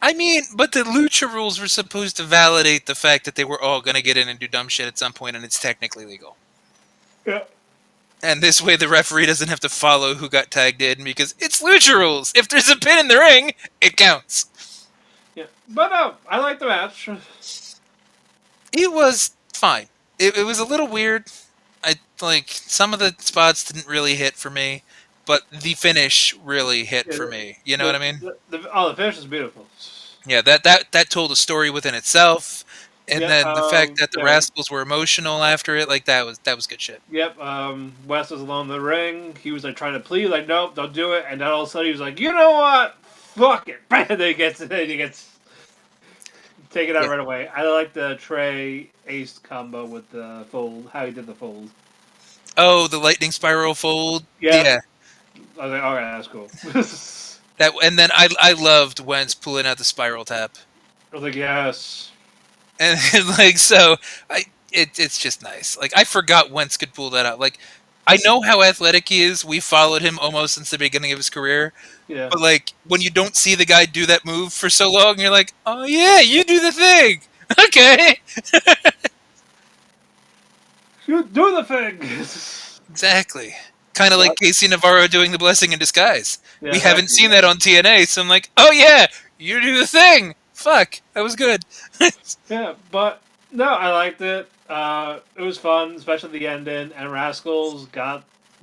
I mean, but the Lucha rules were supposed to validate the fact that they were all going to get in and do dumb shit at some point, and it's technically legal. Yeah. And this way the referee doesn't have to follow who got tagged in, because it's Lucha rules. If there's a pin in the ring, it counts. Yeah, but no, I like the match. It was fine. It was a little weird. Some of the spots didn't really hit for me, but the finish really hit for me. You know what I mean? The finish is beautiful. Yeah, that told a story within itself, and then the fact that the Rascalz were emotional after it, like that was good shit. Yep. Wes was along the ring. He was like trying to plead, like, nope, don't do it. And then all of a sudden he was like, you know what? Fuck it. And then he gets taken out right away. I like the Trey Ace combo with the fold. How he did the fold. Oh, the lightning spiral fold. Yeah. I was like, all right, that's cool. And then I loved Wentz pulling out the spiral tap. I was like, yes. And it's just nice. Like, I forgot Wentz could pull that out. Like, I know how athletic he is. We followed him almost since the beginning of his career. Yeah. But like, when you don't see the guy do that move for so long, you're like, oh yeah, you do the thing. Okay. You do the thing. Exactly. Kind of like Casey Navarro doing the blessing in disguise. Yeah, we haven't seen that on TNA, so I'm like, oh yeah, you do the thing. Fuck, that was good. Yeah, but no, I liked it. It was fun, especially the ending. And Rascalz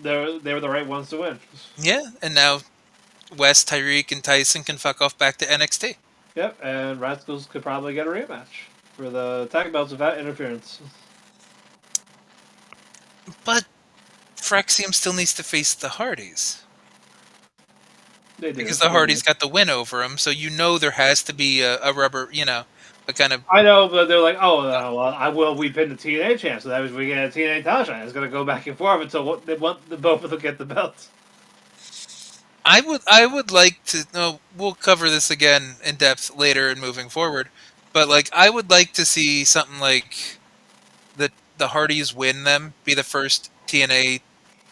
they were the right ones to win. Yeah, and now Wes, Tyriek, and Tyson can fuck off back to NXT. Yep, and Rascalz could probably get a rematch for the tag belts without interference. But Frexium still needs to face the Hardys. They do. Because the Hardys got the win over him, so you know there has to be a rubber, a kind of... I know, but they're like, we pinned the TNA champ, so that means we get a TNA title shot. It's going to go back and forth until they want both of them get the belts. I would like to... No, we'll cover this again in depth later and moving forward, but like I would like to see something like the Hardys win them, be the first TNA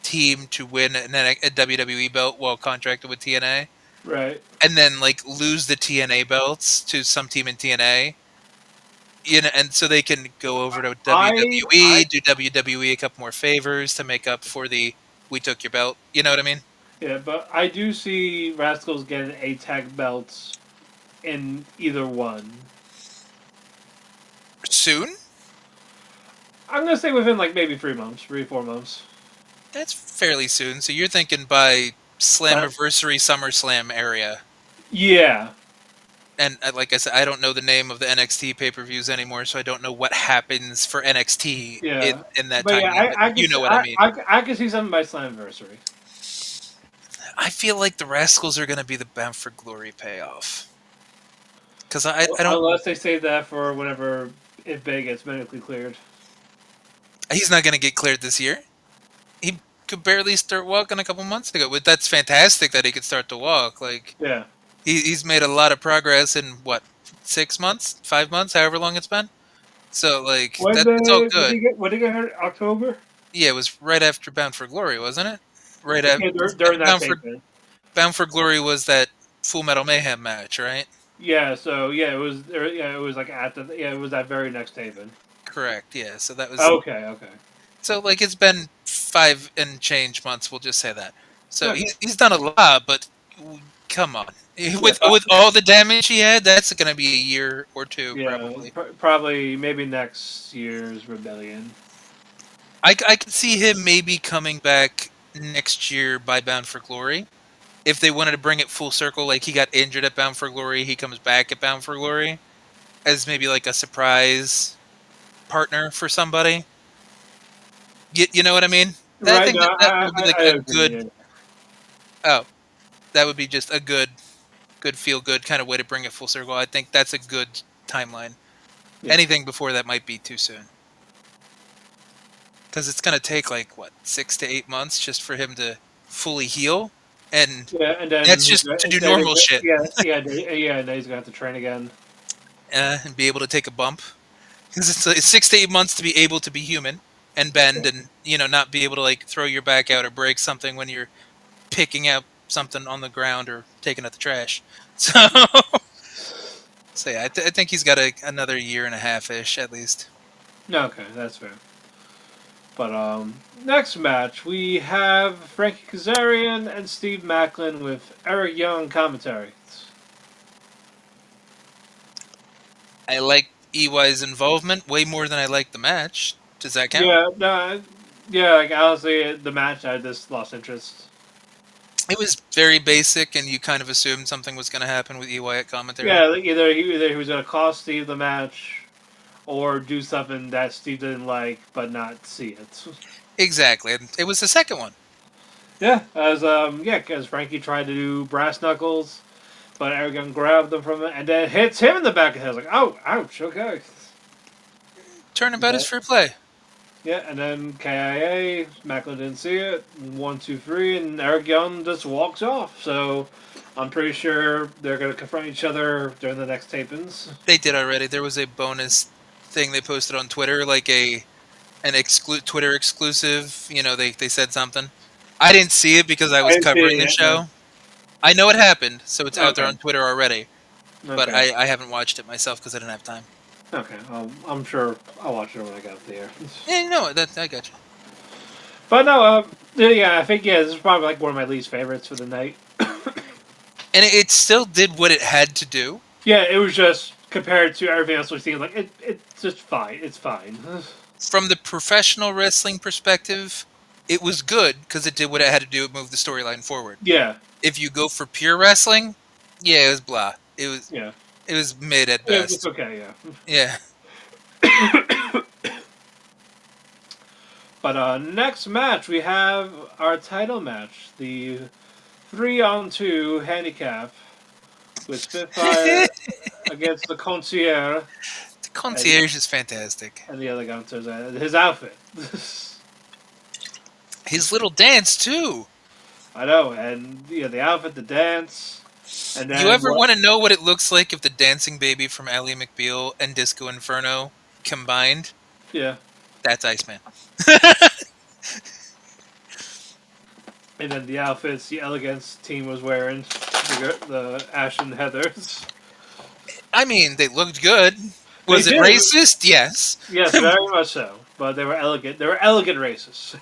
team to win a WWE belt while contracted with TNA. Right. And then like lose the TNA belts to some team in TNA. and so they can go over to I WWE, do WWE a couple more favors to make up for the "we took your belt." You know what I mean? yeah, but I do see Rascalz getting a tag belts in either one. Soon? I'm gonna say within like maybe 3 months, 4 months. That's fairly soon. So you're thinking by Slammiversary SummerSlam area. Yeah, And like I said, I don't know the name of the NXT pay-per-views anymore, so I don't know what happens for NXT yeah. in that But yeah, timeline. But I can you know see, what I mean. I can see something by Slammiversary. I feel like the Rascals are going to be the Bound for Glory payoff. Because I don't... Unless they save that for whenever if Bay gets medically cleared. He's not going to get cleared this year. He could barely start walking a couple months ago. But that's fantastic that he could start to walk. Like, Yeah. he's made a lot of progress in, what, 6 months? 5 months? However long it's been? So, like, it's all good. When did he get hurt? October? Yeah, it was right after Bound for Glory, wasn't it? Right Yeah, after during that Bound tape. Bound for Glory was that Full Metal Mayhem match, right? Yeah, so yeah, it was like it was that very next taping. Correct. Yeah. So that was Okay. so like it's been 5 and change months. We'll just say that. So Okay. he's done a lot, but come on, with all the damage he had, that's going to be a year or two probably. Probably maybe next year's Rebellion. I could see him maybe coming back next year by Bound for Glory. If they wanted to bring it full circle, like he got injured at Bound for Glory, he comes back at Bound for Glory as maybe like a surprise partner for somebody. You know what I mean? I think that would be like a good. Yeah. Oh, that would be just a good feel good kind of way to bring it full circle. I think that's a good timeline. Yeah. Anything before that might be too soon. Because it's going to take like, what, 6 to 8 months just for him to fully heal? And And then that's just to do normal shit. Yeah, and then he's gonna have to train again. And be able to take a bump. Because it's 6 to 8 months to be able to be human and bend and, not be able to like throw your back out or break something when you're picking up something on the ground or taking out the trash. So, yeah, I think he's got another year and a half-ish at least. Okay, that's fair. But next match we have Frankie Kazarian and Steve Maclin with Eric Young commentary. I like EY's involvement way more than I like the match. Does that count? Yeah, no, yeah. Like honestly, the match I just lost interest. It was very basic, and you kind of assumed something was going to happen with EY at commentary. Yeah, like either he was going to cost Steve the match, or do something that Steve didn't like, but not see it. Exactly. It was the second one. Yeah, because Frankie tried to do brass knuckles, but Eric Young grabbed him from it and then hits him in the back of the head. Like, oh, ouch, okay. Turnabout is free play. Yeah, and then KIA, Maclin didn't see it. 1, 2, 3, and Eric Young just walks off. So I'm pretty sure they're going to confront each other during the next tapings. They did already. There was a bonus thing they posted on Twitter, like an Twitter exclusive. They said something. I didn't see it because I was covering the show. No. I know it happened, so it's out there on Twitter already. Okay. But I haven't watched it myself because I didn't have time. Okay, I'm sure I'll watch it when I get up there. Yeah, no, I got you. But no, yeah, I think this is probably like one of my least favorites for the night. And it still did what it had to do. Yeah, it was just compared to everything else we've seen, like it's just fine. It's fine. From the professional wrestling perspective, it was good because it did what it had to do. It moved the storyline forward. Yeah. If you go for pure wrestling, yeah, it was blah. It was. Yeah. It was mid at best. It's okay, yeah. Yeah. But next match, we have our title match. The 3-on-2 handicap with Spitfire against the Concierge. The Concierge is fantastic. And the Elegance. His outfit. His little dance, too. I know, and the outfit, the dance. And then you ever want to know what it looks like if the dancing baby from Ally McBeal and Disco Inferno combined? Yeah. That's Iceman. And then the outfits the Elegance team was wearing, the Ash and Heathers. I mean, they looked good. Was it racist? Yes. Yes, very much so. But they were elegant. They were elegant racists.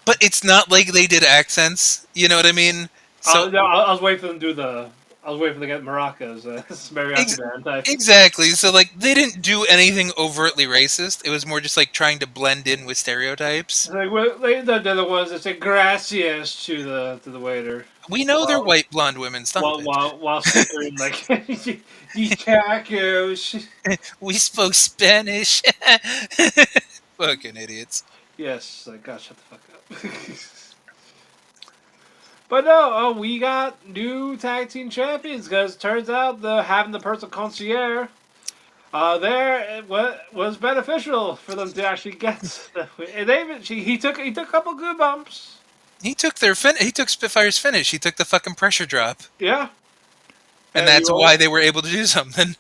But it's not like they did accents. You know what I mean? So No, I was waiting for them to do the. I was waiting for them to get maracas. Mariachi band type. exactly. So like they didn't do anything overtly racist. It was more just like trying to blend in with stereotypes. Like they're the ones that say gracias to the waiter. We know they're white blonde women. Stop it. While snickering like these tacos. We spoke Spanish. Fucking idiots. Yes, like God, shut the fuck up. But no, we got new tag team champions because turns out having the person concierge there was beneficial for them to actually get. And he took a couple good bumps. He took he took Spitfire's finish. He took the fucking pressure drop. Yeah, And that's why they were able to do something.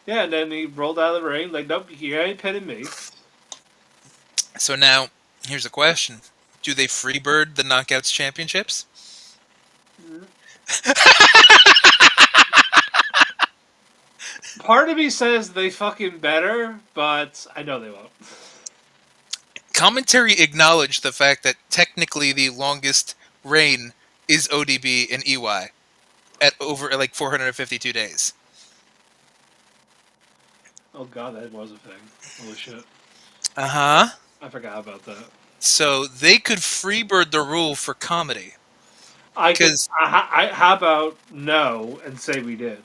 Yeah, and then he rolled out of the ring like, nope, you ain't pinning me. So now, here's a question: do they freebird the Knockouts championships? Part of me says they fucking better, but I know they won't. Commentary acknowledged the fact that technically the longest reign is ODB and EY at over like 452 days. Oh god, that was a thing. Holy shit. Uh-huh. I forgot about that. So they could freebird the rule for comedy. How about no and say we did?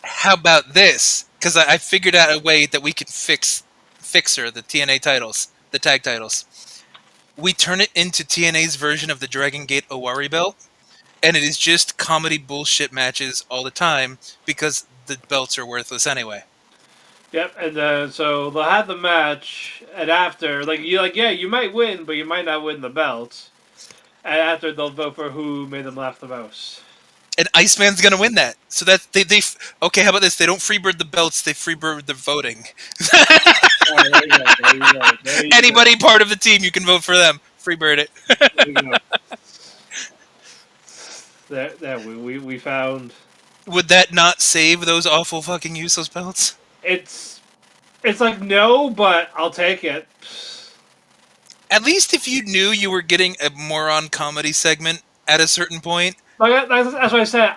How about this? Because I figured out a way that we could fixer the TNA titles, the tag titles. We turn it into TNA's version of the Dragon Gate Owari belt, and it is just comedy bullshit matches all the time because the belts are worthless anyway. Yep, and so they'll have the match, and after, you might win, but you might not win the belt. And after, they'll vote for who made them laugh the most. And Iceman's gonna win that. So that they okay. How about this? They don't freebird the belts. They freebird the voting. There you Anybody part of the team, you can vote for them. Freebird it. There you go. There we found. Would that not save those awful fucking useless belts? It's like no, but I'll take it. At least if you knew you were getting a moron comedy segment at a certain point. Like that's what I said.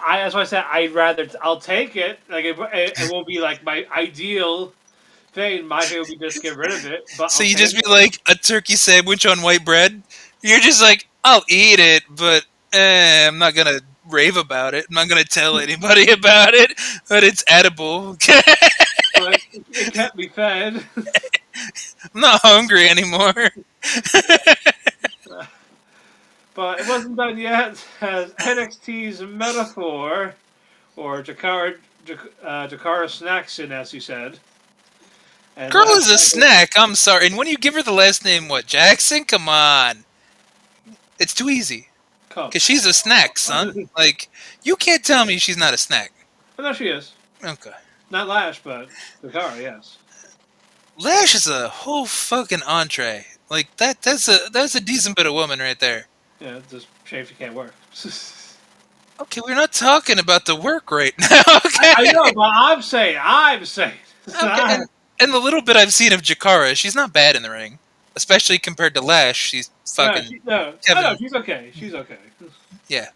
I'll take it. Like it won't be like my ideal thing. My thing would be just get rid of it. But so you just be like a turkey sandwich on white bread. You're just like, I'll eat it, but I'm not gonna rave about it. I'm not gonna tell anybody about it. But it's edible. But it can't be fed. I'm not hungry anymore. But it wasn't done yet, as NXT's Metaphor, or Jakara Snackson, as you said. And Girl is a snack, I'm sorry. And when you give her the last name, what, Jackson? Come on. It's too easy. Because she's a snack, son. Like, you can't tell me she's not a snack. Oh, no, she is. Okay. Not Lash, but Jakara, yes. Lash is a whole fucking entree. Like, that's a decent bit of woman right there. Yeah, it's just a shame she can't work. Okay, we're not talking about the work right now. Okay. I know, but I'm saying. Okay. And the little bit I've seen of Jakara, she's not bad in the ring. Especially compared to Lash, she's fucking... No, she's okay. She's okay. Yeah.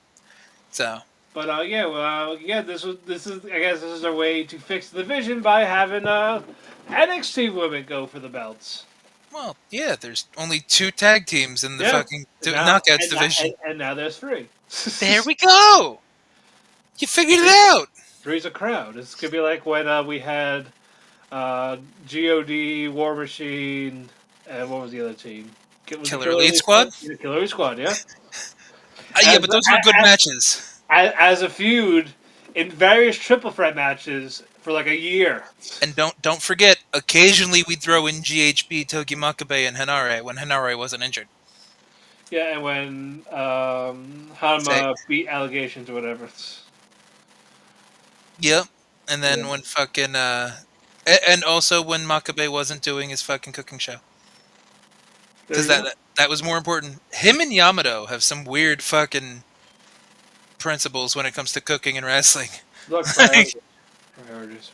So... But this is I guess this is our way to fix the division by having NXT women go for the belts. Well, yeah, there's only 2 tag teams in the fucking Knockouts division. And now there's 3. There we go! You figured it out! 3's a crowd. This could be like when we had GOD, War Machine, and what was the other team? Killer Elite Squad? Killer Elite Squad, yeah. Yeah, but those were good matches. As a feud in various triple threat matches for like a year. And don't forget, occasionally we throw in GHB, Togi Makabe, and Hanare when Hanare wasn't injured. Yeah, and when Hanma beat Allegations or whatever. Yep. And then when fucking and also when Makabe wasn't doing his fucking cooking show. Because that was more important. Him and Yamato have some weird fucking principles when it comes to cooking and wrestling. Look, priorities.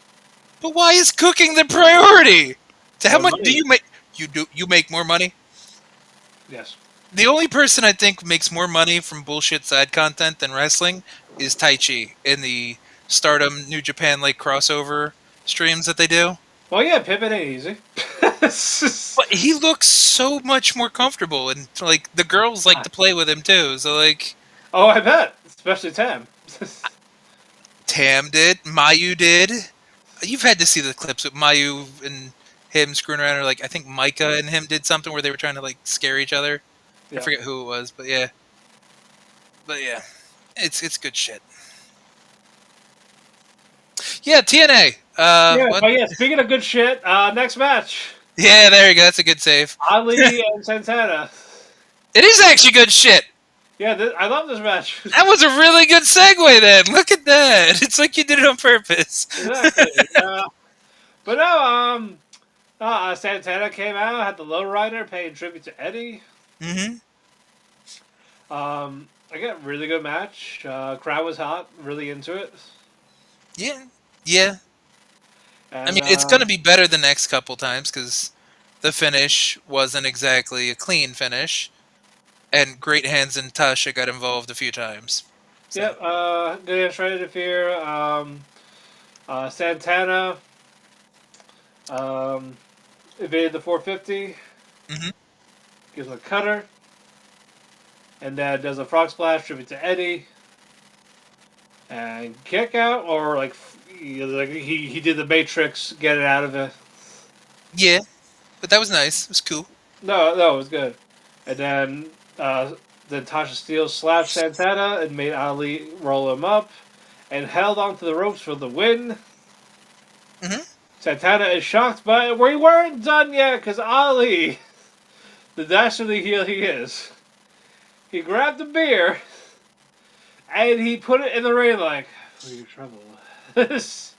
But why is cooking the priority? So how More much do money. you make? You make more money. Yes. The only person I think makes more money from bullshit side content than wrestling is Tai Chi in the Stardom New Japan like crossover streams that they do. Well, yeah, pivot ain't easy. But he looks so much more comfortable, and like the girls like to play with him too. So like Oh, I bet. Especially Tam. Tam did, Mayu did. You've had to see the clips with Mayu and him screwing around, or like I think Micah and him did something where they were trying to like scare each other. I Yeah. forget who it was, but yeah. But yeah, it's good shit. Yeah, TNA. Yeah, What? but yeah, speaking of good shit, next match. Yeah, there you go. That's a good save. Ali and Santana. It is actually good shit. Yeah, I love this match. That was a really good segue. Then look at that. It's like you did it on purpose. Exactly. But no, Santana came out, had the lowrider paying tribute to Eddie. Mm-hmm. Again, really good match. Crowd was hot, really into it. Yeah. Yeah. And, I mean, it's going to be better the next couple times because the finish wasn't exactly a clean finish. And Great Hands and Tasha got involved a few times. So. Yep, good trying to interfere. Santana evaded the 450. Mm-hmm. Gives him a cutter. And then does a frog splash tribute to Eddie. And kick out, or like he did the Matrix, get it out of it. Yeah, but that was nice. It was cool. No, it was good. And then Tasha Steele slapped Santana and made Ali roll him up, and held onto the ropes for the win. Mm-hmm. Santana is shocked, but we weren't done yet because Ali, the dastardly heel he is, he grabbed the beer and he put it in the ring like, for your trouble. Stay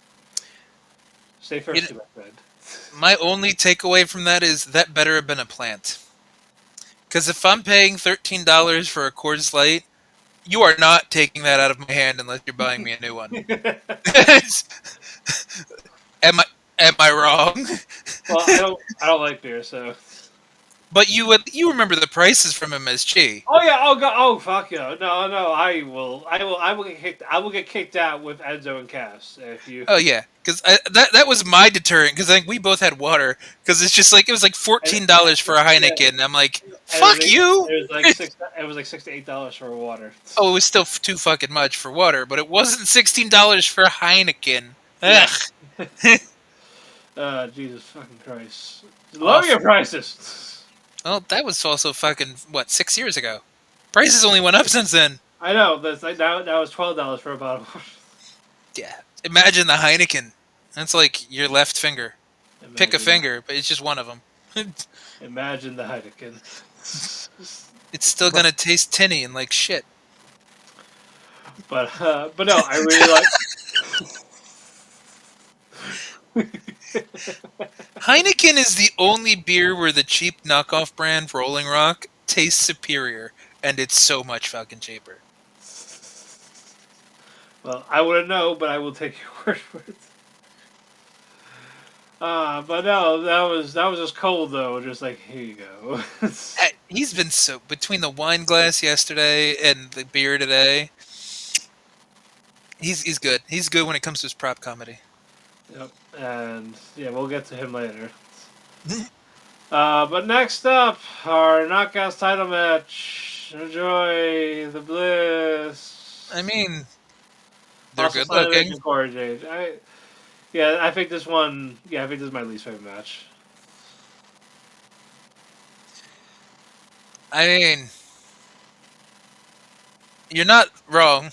thirsty, my friend. My only takeaway from that is that better have been a plant. Because if I'm paying $13 for a Coors Light, you are not taking that out of my hand unless you're buying me a new one. Am I wrong? Well, I don't like beer, so. But you remember the prices from MSG. Oh yeah! Oh god! Oh fuck yeah! No! I will get kicked. I will get kicked out with Enzo and Cass if you. Oh yeah, because that was my deterrent. Because I think we both had water. Because it's just like it was like $14 for a Heineken. And I'm like, fuck you. It was like $6 to $8 for water. Oh, it was still too fucking much for water, but it wasn't $16 for a Heineken. Yeah. Ugh. Jesus fucking Christ! Lower your prices. Well, that was also fucking, 6 years ago? Prices only went up since then. I know, that's like now it's $12 for a bottle. Yeah. Imagine the Heineken. That's like your left finger. Pick a finger, but it's just one of them. Imagine the Heineken. It's still gonna taste tinny and like shit. But no, I really like... Heineken is the only beer where the cheap knockoff brand Rolling Rock tastes superior, and it's so much fucking cheaper. Well, I wouldn't know, but I will take your word for it. But no, that was just cold though. Just like, here you go. He's been so between the wine glass yesterday and the beer today. He's good. He's good when it comes to his prop comedy. Yep, and yeah, we'll get to him later. But next up, our Knockouts title match. Enjoy the bliss. I mean, they're Also, good looking. Cora, Jade. I think this one. Yeah, I think this is my least favorite match. I mean, you're not wrong.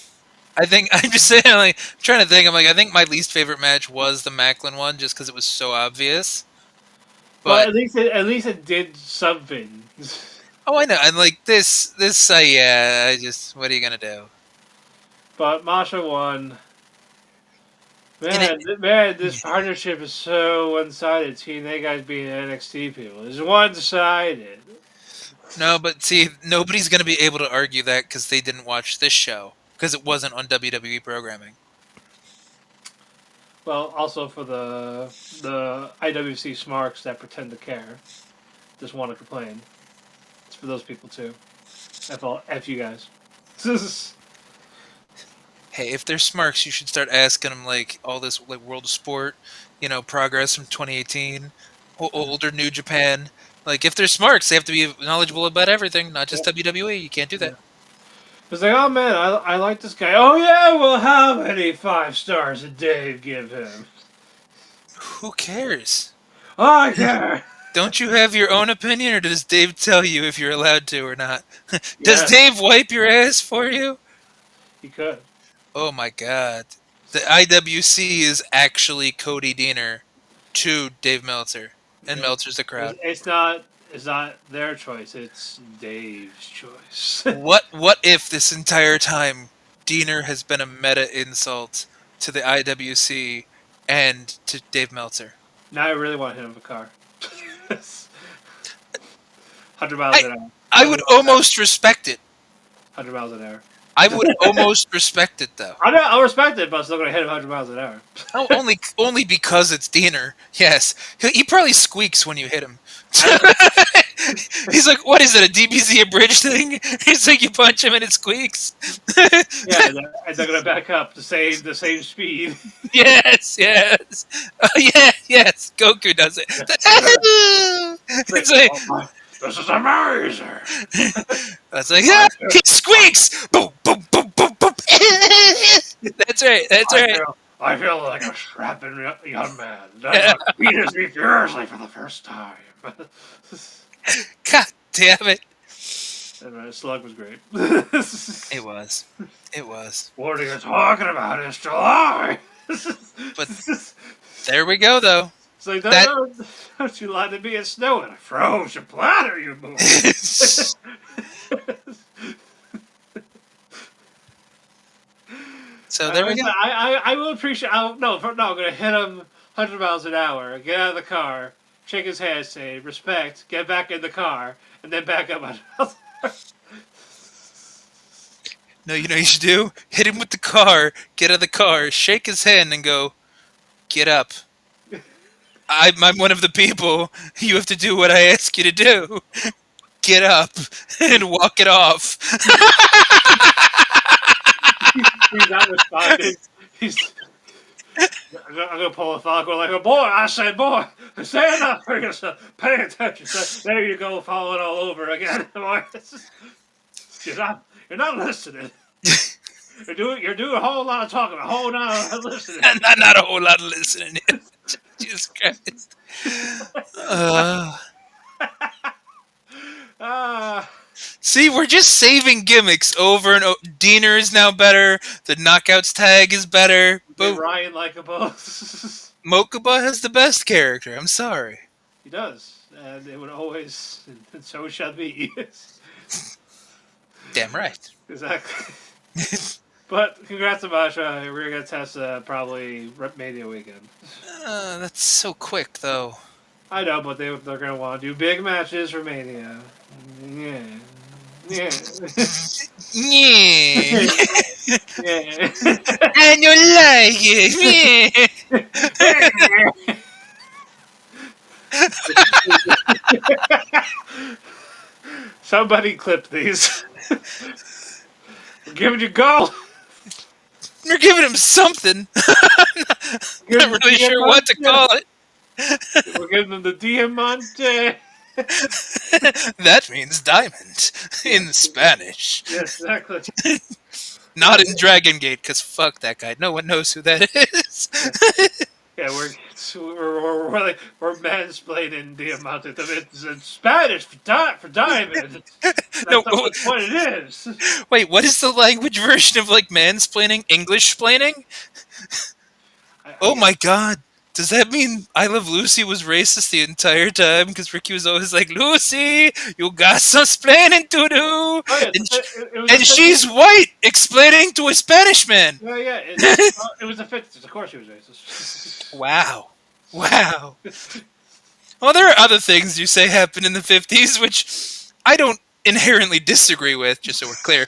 I think I'm just saying. Like, I'm trying to think. I'm like, I think my least favorite match was the Maclin one, just because it was so obvious. But at least it did something. Oh, I know. And like this. Yeah. What are you gonna do? But Masha won. Man, this partnership is so one-sided. TNA guys being NXT people. It's one-sided. No, but see, nobody's going to be able to argue that because they didn't watch this show. Because it wasn't on WWE programming. Well, also for the IWC smarks that pretend to care, just want to complain. It's for those people too. F you guys. Hey, if they're smarks, you should start asking them like all this like World of Sport, progress from 2018, older New Japan. Like if they're smarks, they have to be knowledgeable about everything, not just WWE. You can't do that. It's like, oh man, I like this guy. Oh yeah, well how many 5 stars did Dave give him? Who cares? I care. Don't you have your own opinion, or does Dave tell you if you're allowed to or not? Does Yes. Dave wipe your ass for you? He could. Oh my god. The IWC is actually Cody Deaner to Dave Meltzer. And Yeah. Meltzer's the crowd. It's not their choice. It's Dave's choice. What if this entire time Deaner has been a meta insult to the IWC and to Dave Meltzer? Now I really want to hit him with a car. 100 miles an hour. I would almost respect it. 100 miles an hour. I would almost respect it though. I'll respect it, but I'm still going to hit him 100 miles an hour. Oh, only because it's Deaner. Yes, he probably squeaks when you hit him. He's like, "What is it? A DBZ abridged thing?" He's like, "You punch him and it squeaks." Yeah, and they're going to back up the same speed. Yes. Oh yeah, yes. Goku does it. It's like, Oh, this is amazing. it's like, yeah, he squeaks. Boom, boom, boom, boom, boom. That's right. I feel like a strapping young man. That beats me furiously for the first time. God damn it! And Slug was great. It was. What are you talking about? It's July. But there we go, though. It's like, that- don't you lie to me, it's snowing. I froze your bladder, you move. So there we go. I will appreciate. I'm going to hit him 100 miles an hour. Get out of the car, shake his hand, say respect, get back in the car, and then back up 100 miles an hour. No, you know what you should do? Hit him with the car, get out of the car, shake his hand, and go, get up. I'm one of the people. You have to do what I ask you to do. Get up and walk it off. He's not responding. I'm gonna pull a Falco like a boy. I said, boy, stand up for yourself. Pay attention. There you go, falling all over again. You're not listening. You're doing a whole lot of talking, a whole lot of listening. not a whole lot of listening. Jesus Christ. See, we're just saving gimmicks over and over. Deaner is now better. The Knockouts tag is better. But Ryan likable. Mokuba has the best character. I'm sorry. He does, and it would always, and so shall be. Damn right. Exactly. But congrats to Masha. We're gonna get Tessa probably Mania weekend. That's so quick, though. I know, but they're gonna want to do big matches for Mania. Yeah. Yeah. Yeah. And you like it. Somebody clip these. We're giving you gold. You're giving him something. I'm not really sure what to call it. We're giving them the Diamante. That means diamond in Spanish. Yes, exactly. Not in Dragon Gate, because fuck that guy. No one knows who that is. Yeah, we're mansplaining Diamante. It's in Spanish for diamond. That's No, not what it is. Wait, what is the language version of like mansplaining? English-splaining? Oh my god. Does that mean I Love Lucy was racist the entire time? Because Ricky was always like, Lucy, you got some explaining to do. Oh, yeah, and she's white, explaining to a Spanish man. Yeah, yeah. It was the 50s. Of course she was racist. Wow. Well, there are other things you say happened in the 50s, which I don't inherently disagree with, just so we're clear.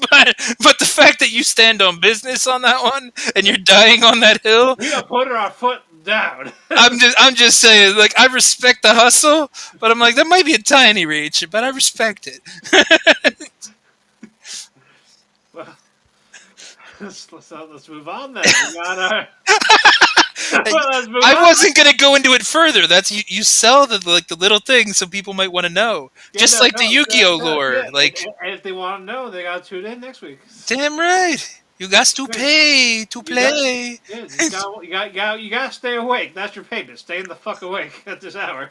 but the fact that you stand on business on that one, and you're dying on that hill. We are putting our foot down. I'm just saying, like, I respect the hustle, but I'm like, that might be a tiny reach, but I respect it. Well, let's move on then. We got our... Let's move I on. wasn't gonna go into it further. That's you sell the little things so people might want to know, just like the Yu-Gi-Oh lore. Yeah. Like, and if they want to know, they got to tune in next week. damn right, you got to pay to play. You gotta stay awake. That's your payment. Stay in the fuck awake at this hour.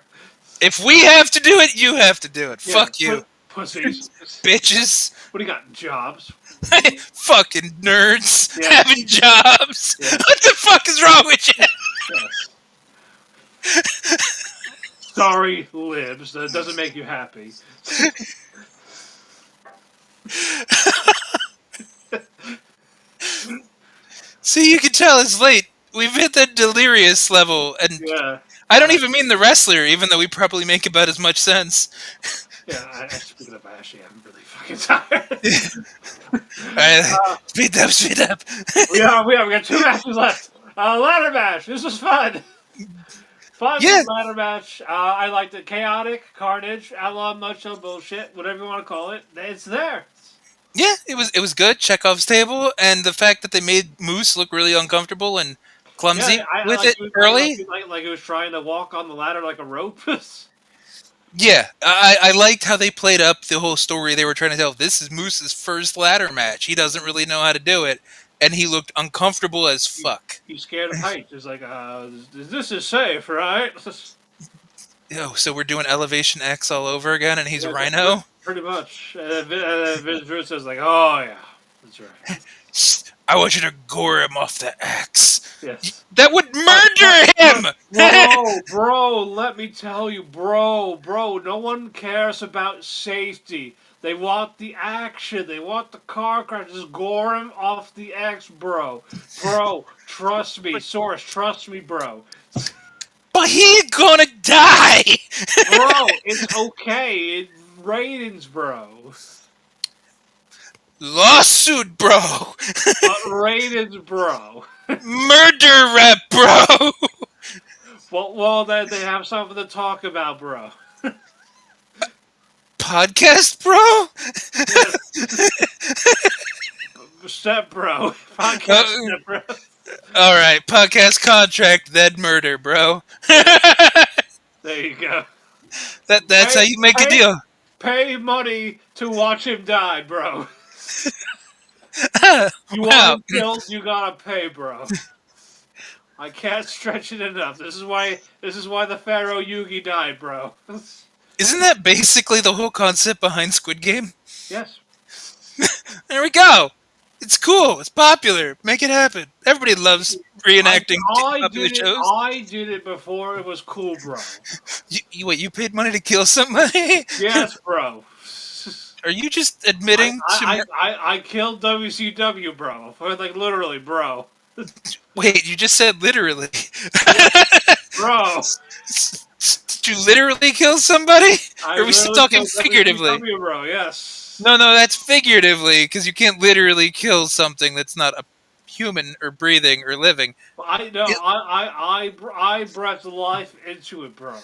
If we have to do it, you have to do it. Yeah, Fuck you, pussies, bitches. What do you got? Jobs? Fucking nerds Yeah. having jobs. Yeah. What the fuck is wrong with you? Yes. Sorry, libs. That doesn't make you happy. See, you can tell it's late. We've hit that delirious level, and Yeah. I don't even mean the wrestler, even though we probably make about as much sense. Yeah. Speaking of Ashley, I'm really fucking tired. Alright, speed up. We got 2 matches left. Ladder match. This was fun. Yeah. Ladder match. I liked it. Chaotic, Carnage, Outlaw, Mucho, bullshit, whatever you want to call it. It's there. Yeah, it was good. Chekhov's table, and the fact that they made Moose look really uncomfortable and clumsy with it early. Like he was trying to walk on the ladder like a rope. Yeah, I liked how they played up the whole story they were trying to tell. This is Moose's first ladder match. He doesn't really know how to do it, and he looked uncomfortable as fuck. He's scared of heights. He's like, this is safe, right? Oh, so we're doing Elevation X all over again, and he's a rhino? Pretty much. Vince Rude says, like, oh, yeah, that's right. I want you to gore him off the axe. Yes. That would murder him! Bro, let me tell you, bro, no one cares about safety. They want the action. They want the car crash. Just gore him off the X, bro. Bro, trust me. Source, trust me, bro. But he's gonna die! Bro, it's okay. It's ratings, bro. Lawsuit, bro! But ratings, bro. Murder rep, bro! Well, then they have something to talk about, bro. Podcast, bro? Step bro. Podcast step bro. Alright, podcast contract, then murder, bro. There you go. That's how you make a deal. Pay money to watch him die, bro. You want him killed, you gotta pay, bro. I can't stretch it enough. This is why the Pharaoh Yugi died, bro. Isn't that basically the whole concept behind Squid Game? Yes. There we go. It's cool. It's popular. Make it happen. Everybody loves reenacting popular shows. I did it before it was cool, bro. You paid money to kill somebody? Yes, bro. Are you just admitting I killed WCW, bro. Like, literally, bro. Wait, you just said literally. Bro. Did you literally kill somebody? Or are we still talking figuratively? WCW, bro, yes. No, that's figuratively, because you can't literally kill something that's not a human or breathing or living. I breathed life into it, bro.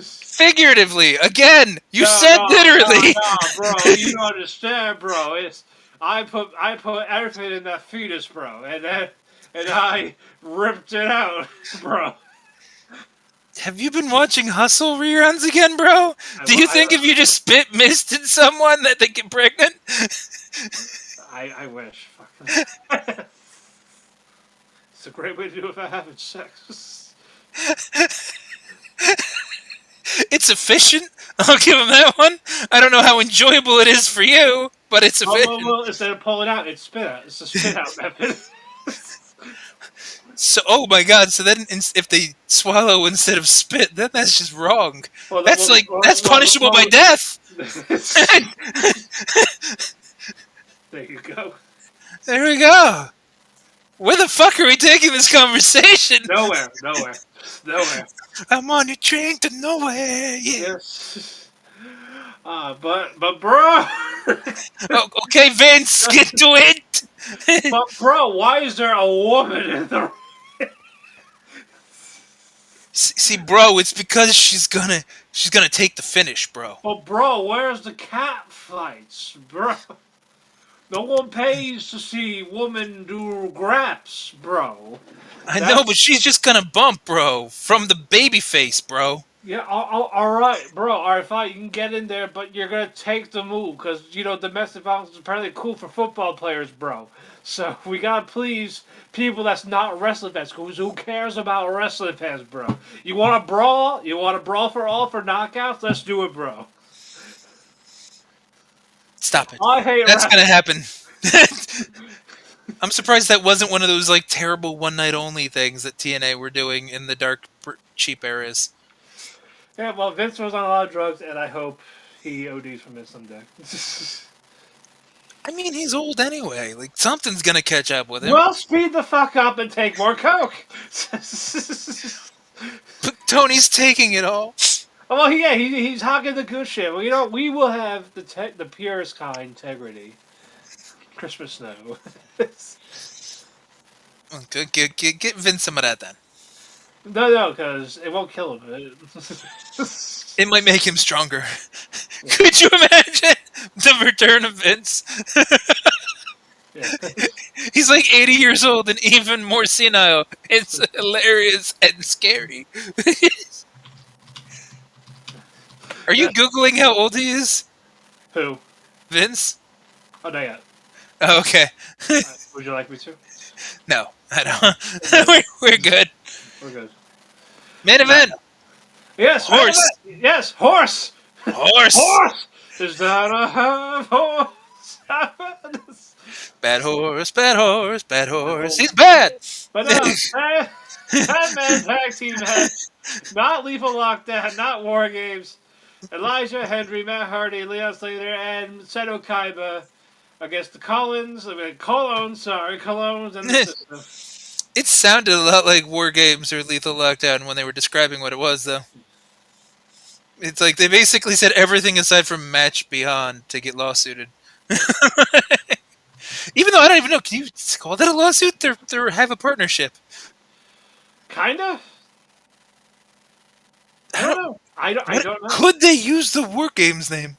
Figuratively, again, you said literally. No, bro, you don't understand, bro. I put everything in that fetus, bro, and I ripped it out, bro. Have you been watching Hustle reruns again, bro? Do you think if you just spit mist in someone that they get pregnant? I wish. It's a great way to do it without having sex. It's efficient. I'll give him that one. I don't know how enjoyable it is for you, but it's efficient. Well, instead of pulling out, it's spit out. It's a spit out method. So, oh my god! So then, if they swallow instead of spit, then that's just wrong. That's punishable by death. There you go. There we go. Where the fuck are we taking this conversation? Nowhere. I'm on your train to nowhere. Yeah. Yes. But bro, Oh, okay, Vince, get to it. But bro, why is there a woman in the? See, bro, it's because she's gonna take the finish, bro. But bro, where's the cat fights, bro? No one pays to see women do graps, bro. I know, but she's just gonna bump, bro, from the baby face, bro. Yeah, all right, bro. All right, fine. You can get in there, but you're gonna take the move because domestic violence is apparently cool for football players, bro. So we gotta please people that's not wrestling fans. Cause who cares about wrestling fans, bro? You want to brawl? You want to brawl for knockouts? Let's do it, bro. Stop it. I hate That's wrestling. gonna happen. I'm surprised that wasn't one of those like terrible one night only things that TNA were doing in the dark, cheap eras. Yeah, well, Vince was on a lot of drugs, and I hope he ODs from it someday. I mean, he's old anyway. Like something's gonna catch up with him. Well, speed the fuck up and take more coke. But Tony's taking it all. Well, yeah, he's hogging the good shit. Well, we will have the purest kind integrity. Christmas snow. Get Vince some of that then. No, because it won't kill him. It might make him stronger. Could you imagine the return of Vince? Yeah. He's like 80 years old and even more senile. It's hilarious and scary. Are you Googling how old he is? Who? Vince? Oh, not yet. Oh, okay. Would you like me to? No, I don't. We're good. We're good. Main event. Yes, Horse. Yes, horse. Horse. Horse. Is that a horse? Bad horse, bad horse, bad horse. He's bad. But no, 10-man tag team match. Not Lethal Lockdown, not War Games. Elijah, Hendry, Matt Hardy, Leon Slater, and Seto Kaiba against the Colognes and the system. It sounded a lot like War Games or Lethal Lockdown when they were describing what it was, though. It's like they basically said everything aside from Match Beyond to get lawsuited. Even though I don't even know, can you call that a lawsuit? They have a partnership. Kinda. I don't know. I don't know. Could they use the War Games name?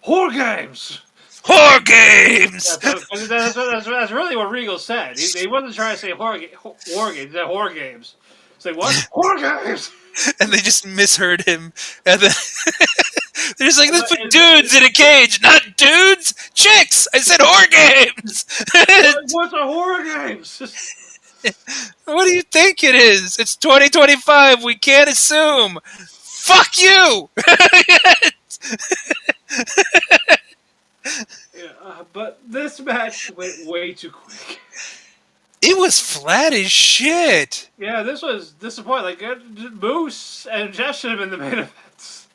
War Games. War Games. Yeah, that's really what Regal said. He wasn't trying to say War Games. He said War Games. Say what? War Games. And they just misheard him. And then they're just like, let's put dudes in a cage. Not dudes, chicks. I said War Games. What's a War Games? What do you think it is? It's 2025. We can't assume. Fuck you. Yeah, but this match went way too quick. It was flat as shit. Yeah, this was disappointing. Like, Moose and Jess should have been the main events.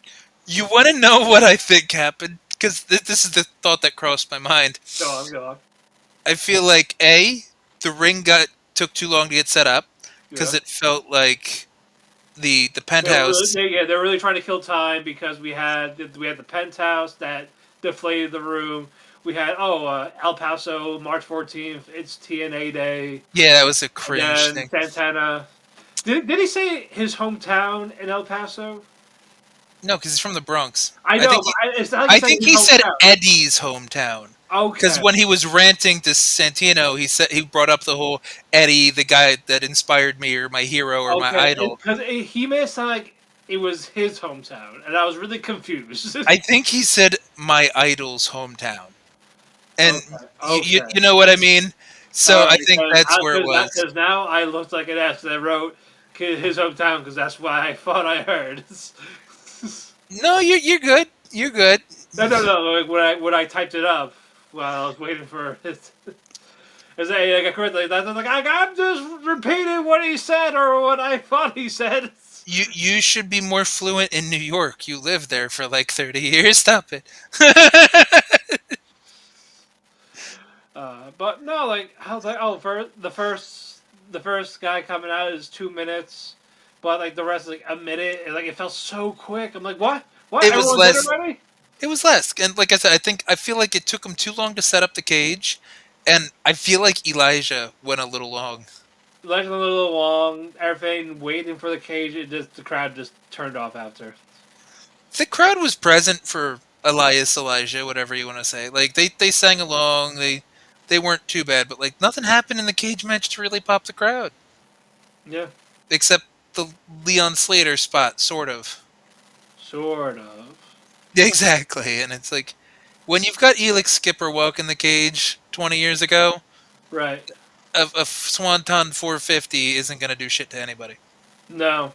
You want to know what I think happened? Because this is the thought that crossed my mind. Go on. I feel like, A, the ring took too long to get set up. Because it felt like the penthouse... They're really trying to kill time because we had the penthouse that deflated the room. We had El Paso, March 14th. It's TNA Day. Yeah, that was a cringe thing. Santana. Did he say his hometown in El Paso? No, because he's from the Bronx. I know. I think he said Eddie's hometown. Okay. Because when he was ranting to Santino, he brought up the whole Eddie, the guy that inspired me, or my hero, or my idol. Because he made it sound like it was his hometown, and I was really confused. I think he said my idol's hometown. And you know what I mean? So I think that's where it was. Because now I looked like an ass that wrote his hometown, because that's what I thought I heard. No, you're good. You're good. No. Like when I typed it up while I was waiting for it, is that I got correctly? I'm just repeating what he said or what I thought he said. You should be more fluent in New York. You lived there for like 30 years. Stop it. But no, like I was like, for the first guy coming out is 2 minutes, but like the rest is like a minute, and like it felt so quick. I'm like, what? It was less. Already? It was less, and like I said, I feel like it took him too long to set up the cage, and I feel like Elijah went a little long. Legend a little long, everything waiting for the cage. The crowd just turned off after. The crowd was present for Elijah, whatever you want to say. Like they sang along, they weren't too bad, but like nothing happened in the cage match to really pop the crowd, Yeah, except the Leon Slater spot, sort of. sort of. Exactly, and it's like when you've got Elix Skipper walk in the cage 20 years ago, Right. a Swanton 450 isn't going to do shit to anybody. No.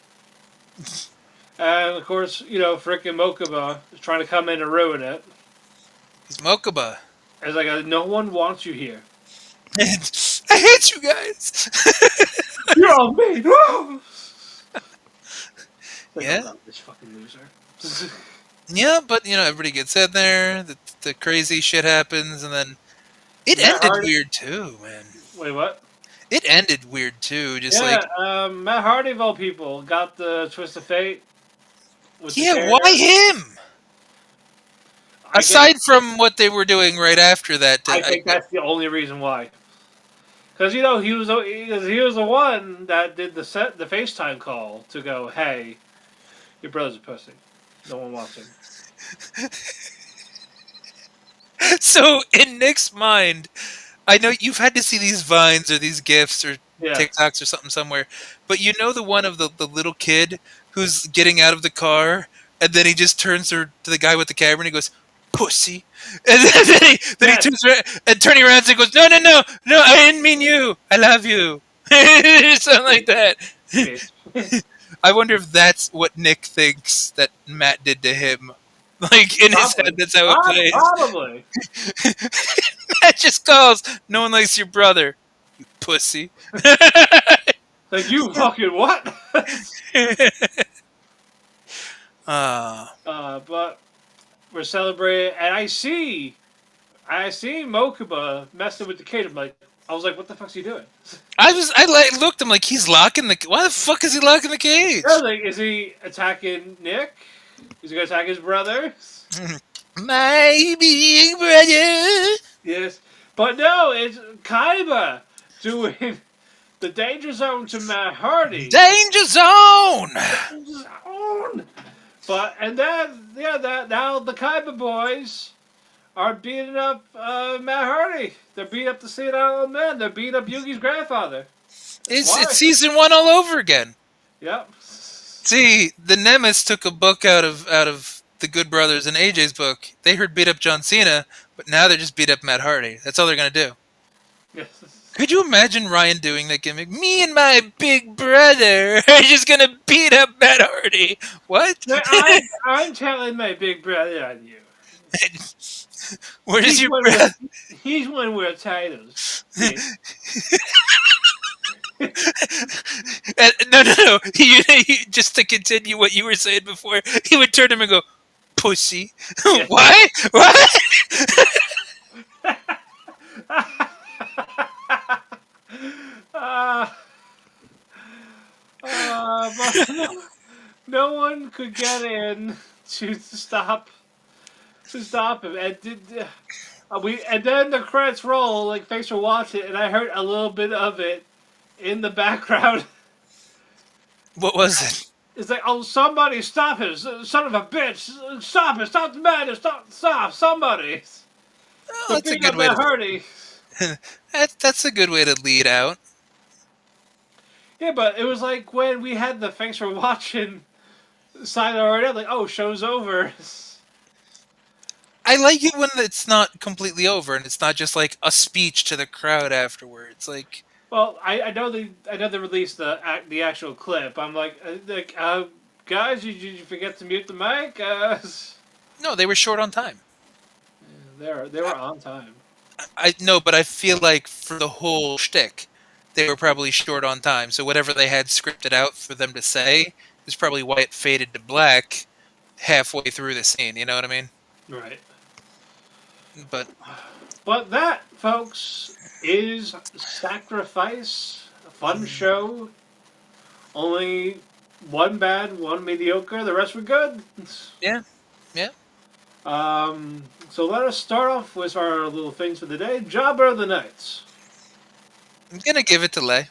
And of course, frickin' Mokuba is trying to come in and ruin it. He's Mokuba. It's like, no one wants you here. I hate you guys. You're all me. No! Yeah. This fucking loser. Yeah, but everybody gets in there. The crazy shit happens, and then it Matt ended Hardy- weird too, man. Wait, what? It ended weird too. Just Yeah, Matt Hardy of all people got the twist of fate. With the yeah, chair. why him? I Aside from what they were doing right after that, I think that's the only reason why. Because he was the one that did the FaceTime call to go, hey, your brother's a pussy. No one wants him. So in Nick's mind, I know you've had to see these vines or these gifs or Yeah. TikToks or something somewhere, but the one of the little kid who's getting out of the car, and then he just turns to the guy with the camera and he goes, "Pussy," and then he turns around and turning around and goes, "No, no, no, no, I didn't mean you. I love you," something like that. I wonder if that's what Nick thinks that Matt did to him. Like in his head, that's how it plays. Probably. Matt just calls, "No one likes your brother, you pussy." Like, you fucking what? But we're celebrating, and I see Mokuba messing with the kid. I was like, what the fuck's he doing? I looked. I'm like, he's locking the. Why the fuck is he locking the cage? Yeah, like, is he attacking Nick? Is he gonna attack his brother? My big brother. Yes, but no, it's Kaiba doing the danger zone to Matt Hardy. Danger zone. Danger zone. But now the Kaiba boys are beating up Matt Hardy. They're beating up the senile old man. They're beating up Yugi's grandfather. It's season 1 all over again. Yep. See, the Nemeth took a book out of the Good Brothers and AJ's book. They heard beat up John Cena, but now they're just beat up Matt Hardy. That's all they're gonna do. Yes. Could you imagine Ryan doing that gimmick? Me and my big brother are just gonna beat up Matt Hardy. What? I'm telling my big brother on you. Where is your brother? He's one with titles. No. He, just to continue what you were saying before, he would turn to him and go, "Pussy." What? What? But no one could get in to stop him, and and then the credits roll. Like, thanks for watching, and I heard a little bit of it in the background. What was it? It's like, oh, somebody stop him, son of a bitch! Stop it! Stop the madness! Stop! Somebody! Oh, that's a good way that's a good way to lead out. Yeah, but it was like when we had the thanks for watching sign already. Like, oh, show's over. I like it when it's not completely over and it's not just like a speech to the crowd afterwards. Like, well, I know they released the actual clip. I'm like, guys, did you forget to mute the mic? no, they were short on time. Yeah, they were on time. I know, but I feel like for the whole shtick, they were probably short on time. So whatever they had scripted out for them to say is probably why it faded to black halfway through the scene. You know what I mean? Right. But that, folks, is Sacrifice. A fun show. Only one bad, one mediocre. The rest were good. yeah. So let us start off with our little things for the day. Jobber of the night. I'm gonna give it to Lei.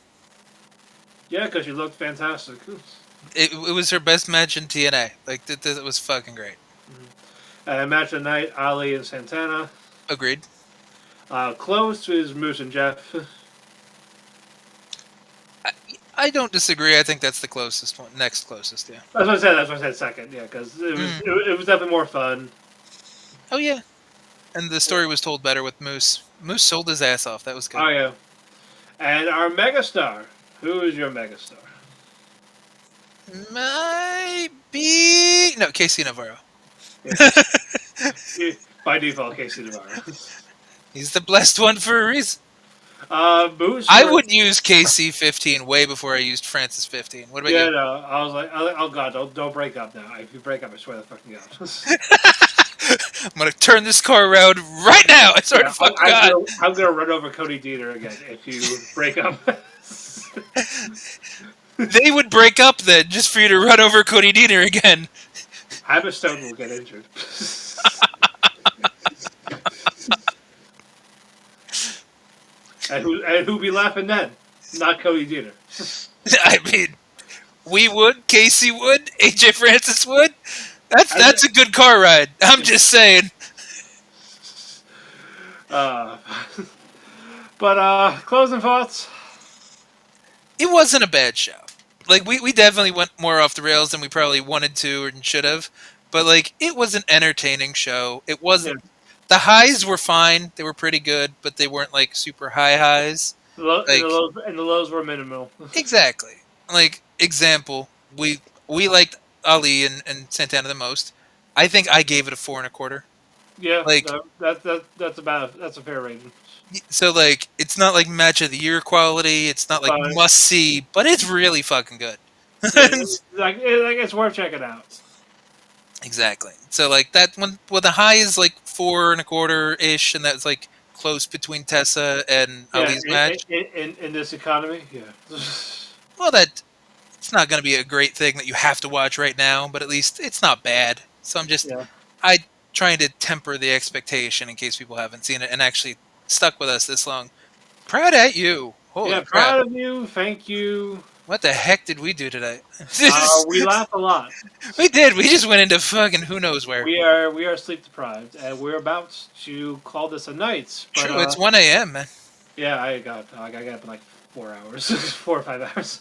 Yeah, because you looked fantastic. It was her best match in TNA. Like that was fucking great. Match of the night, Ali and Santana. Agreed. Close is Moose and Jeff. I don't disagree. I think that's the closest one. Next closest, yeah. That's what I said. That's what I said second. Yeah, because it was definitely more fun. Oh yeah. And the story was told better with Moose. Moose sold his ass off. That was good. Oh yeah. And our megastar. Who is your megastar? Might be Casey Navarro. Yeah. By default, Casey Navarro. He's the blessed one for a reason. Moose. I would use KC 15 way before I used Francis 15. What about you? Yeah, no. I was like, oh god, don't break up now. If you break up, I swear to fucking god. I'm gonna turn this car around right now. I swear to fuck God. I'm gonna run over Cody Dieter again if you break up. They would break up then, just for you to run over Cody Dieter again. Hammerstone will get injured. and who'd be laughing then? Not Cody Dieter. I mean, we would, Casey would, AJ Francis would. That's a good car ride. I'm just saying. But closing thoughts. It wasn't a bad show. Like we definitely went more off the rails than we probably wanted to and should have. But like it was an entertaining show. It wasn't. Yeah. The highs were fine. They were pretty good, but they weren't like super high highs. And the lows were minimal. Exactly. Like example, we liked Ali and Santana the most. I think I gave it a 4 1/4. Yeah, like that's a fair rating. So like it's not like match of the year quality. It's not like must see, but it's really fucking good. It's worth checking out. Exactly. So like that one, well, the high is like 4 1/4 ish, and that's like close between Tessa and Ali's match. In this economy, yeah. Well, it's not going to be a great thing that you have to watch right now, but at least it's not bad. So I'm just trying to temper the expectation in case people haven't seen it and actually stuck with us this long. Proud at you. Holy crap. Proud of you. Thank you. What the heck did we do today? We laughed a lot. We did. We just went into fucking who knows where. We are sleep deprived, and we're about to call this a night. But, true, it's 1 a.m., man. Yeah, I got up in like 4 hours, 4 or 5 hours.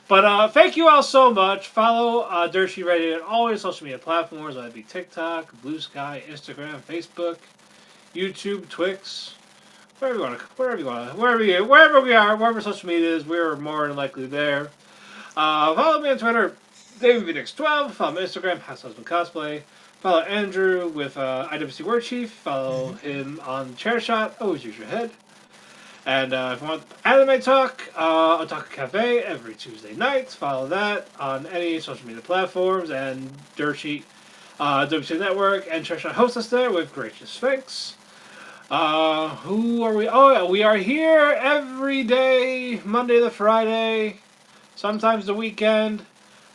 But thank you all so much. Follow Dirt Sheet Radio on all your social media platforms, whether it be TikTok, Blue Sky, Instagram, Facebook, YouTube, Twix, wherever we are, wherever social media is, we're more than likely there. Follow me on Twitter, DavidVNix12. Follow me on Instagram, HouseHusbandCosplay. Follow Andrew with IWC Word Chief. Follow him on Chairshot. Always use your head. And if you want anime talk, Otaku Cafe every Tuesday night. Follow that on any social media platforms and Dirt Sheet, WC Network, and Chairshot hosts us there with Gracious Sphinx. Who are we? Oh, yeah, we are here every day, Monday to Friday, sometimes the weekend,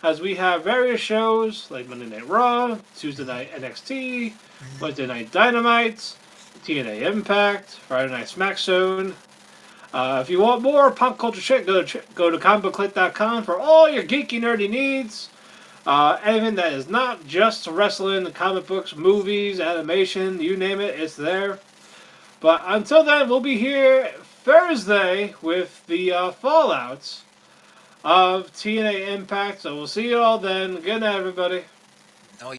as we have various shows like Monday Night Raw, Tuesday Night NXT, Wednesday Night Dynamite, TNA Impact, Friday Night Smack Zone. If you want more pop culture shit, go to comicbookclick.com for all your geeky, nerdy needs. Anything that is not just wrestling, comic books, movies, animation, you name it, it's there. But until then, we'll be here Thursday with the fallouts of TNA Impact. So we'll see you all then. Good night, everybody.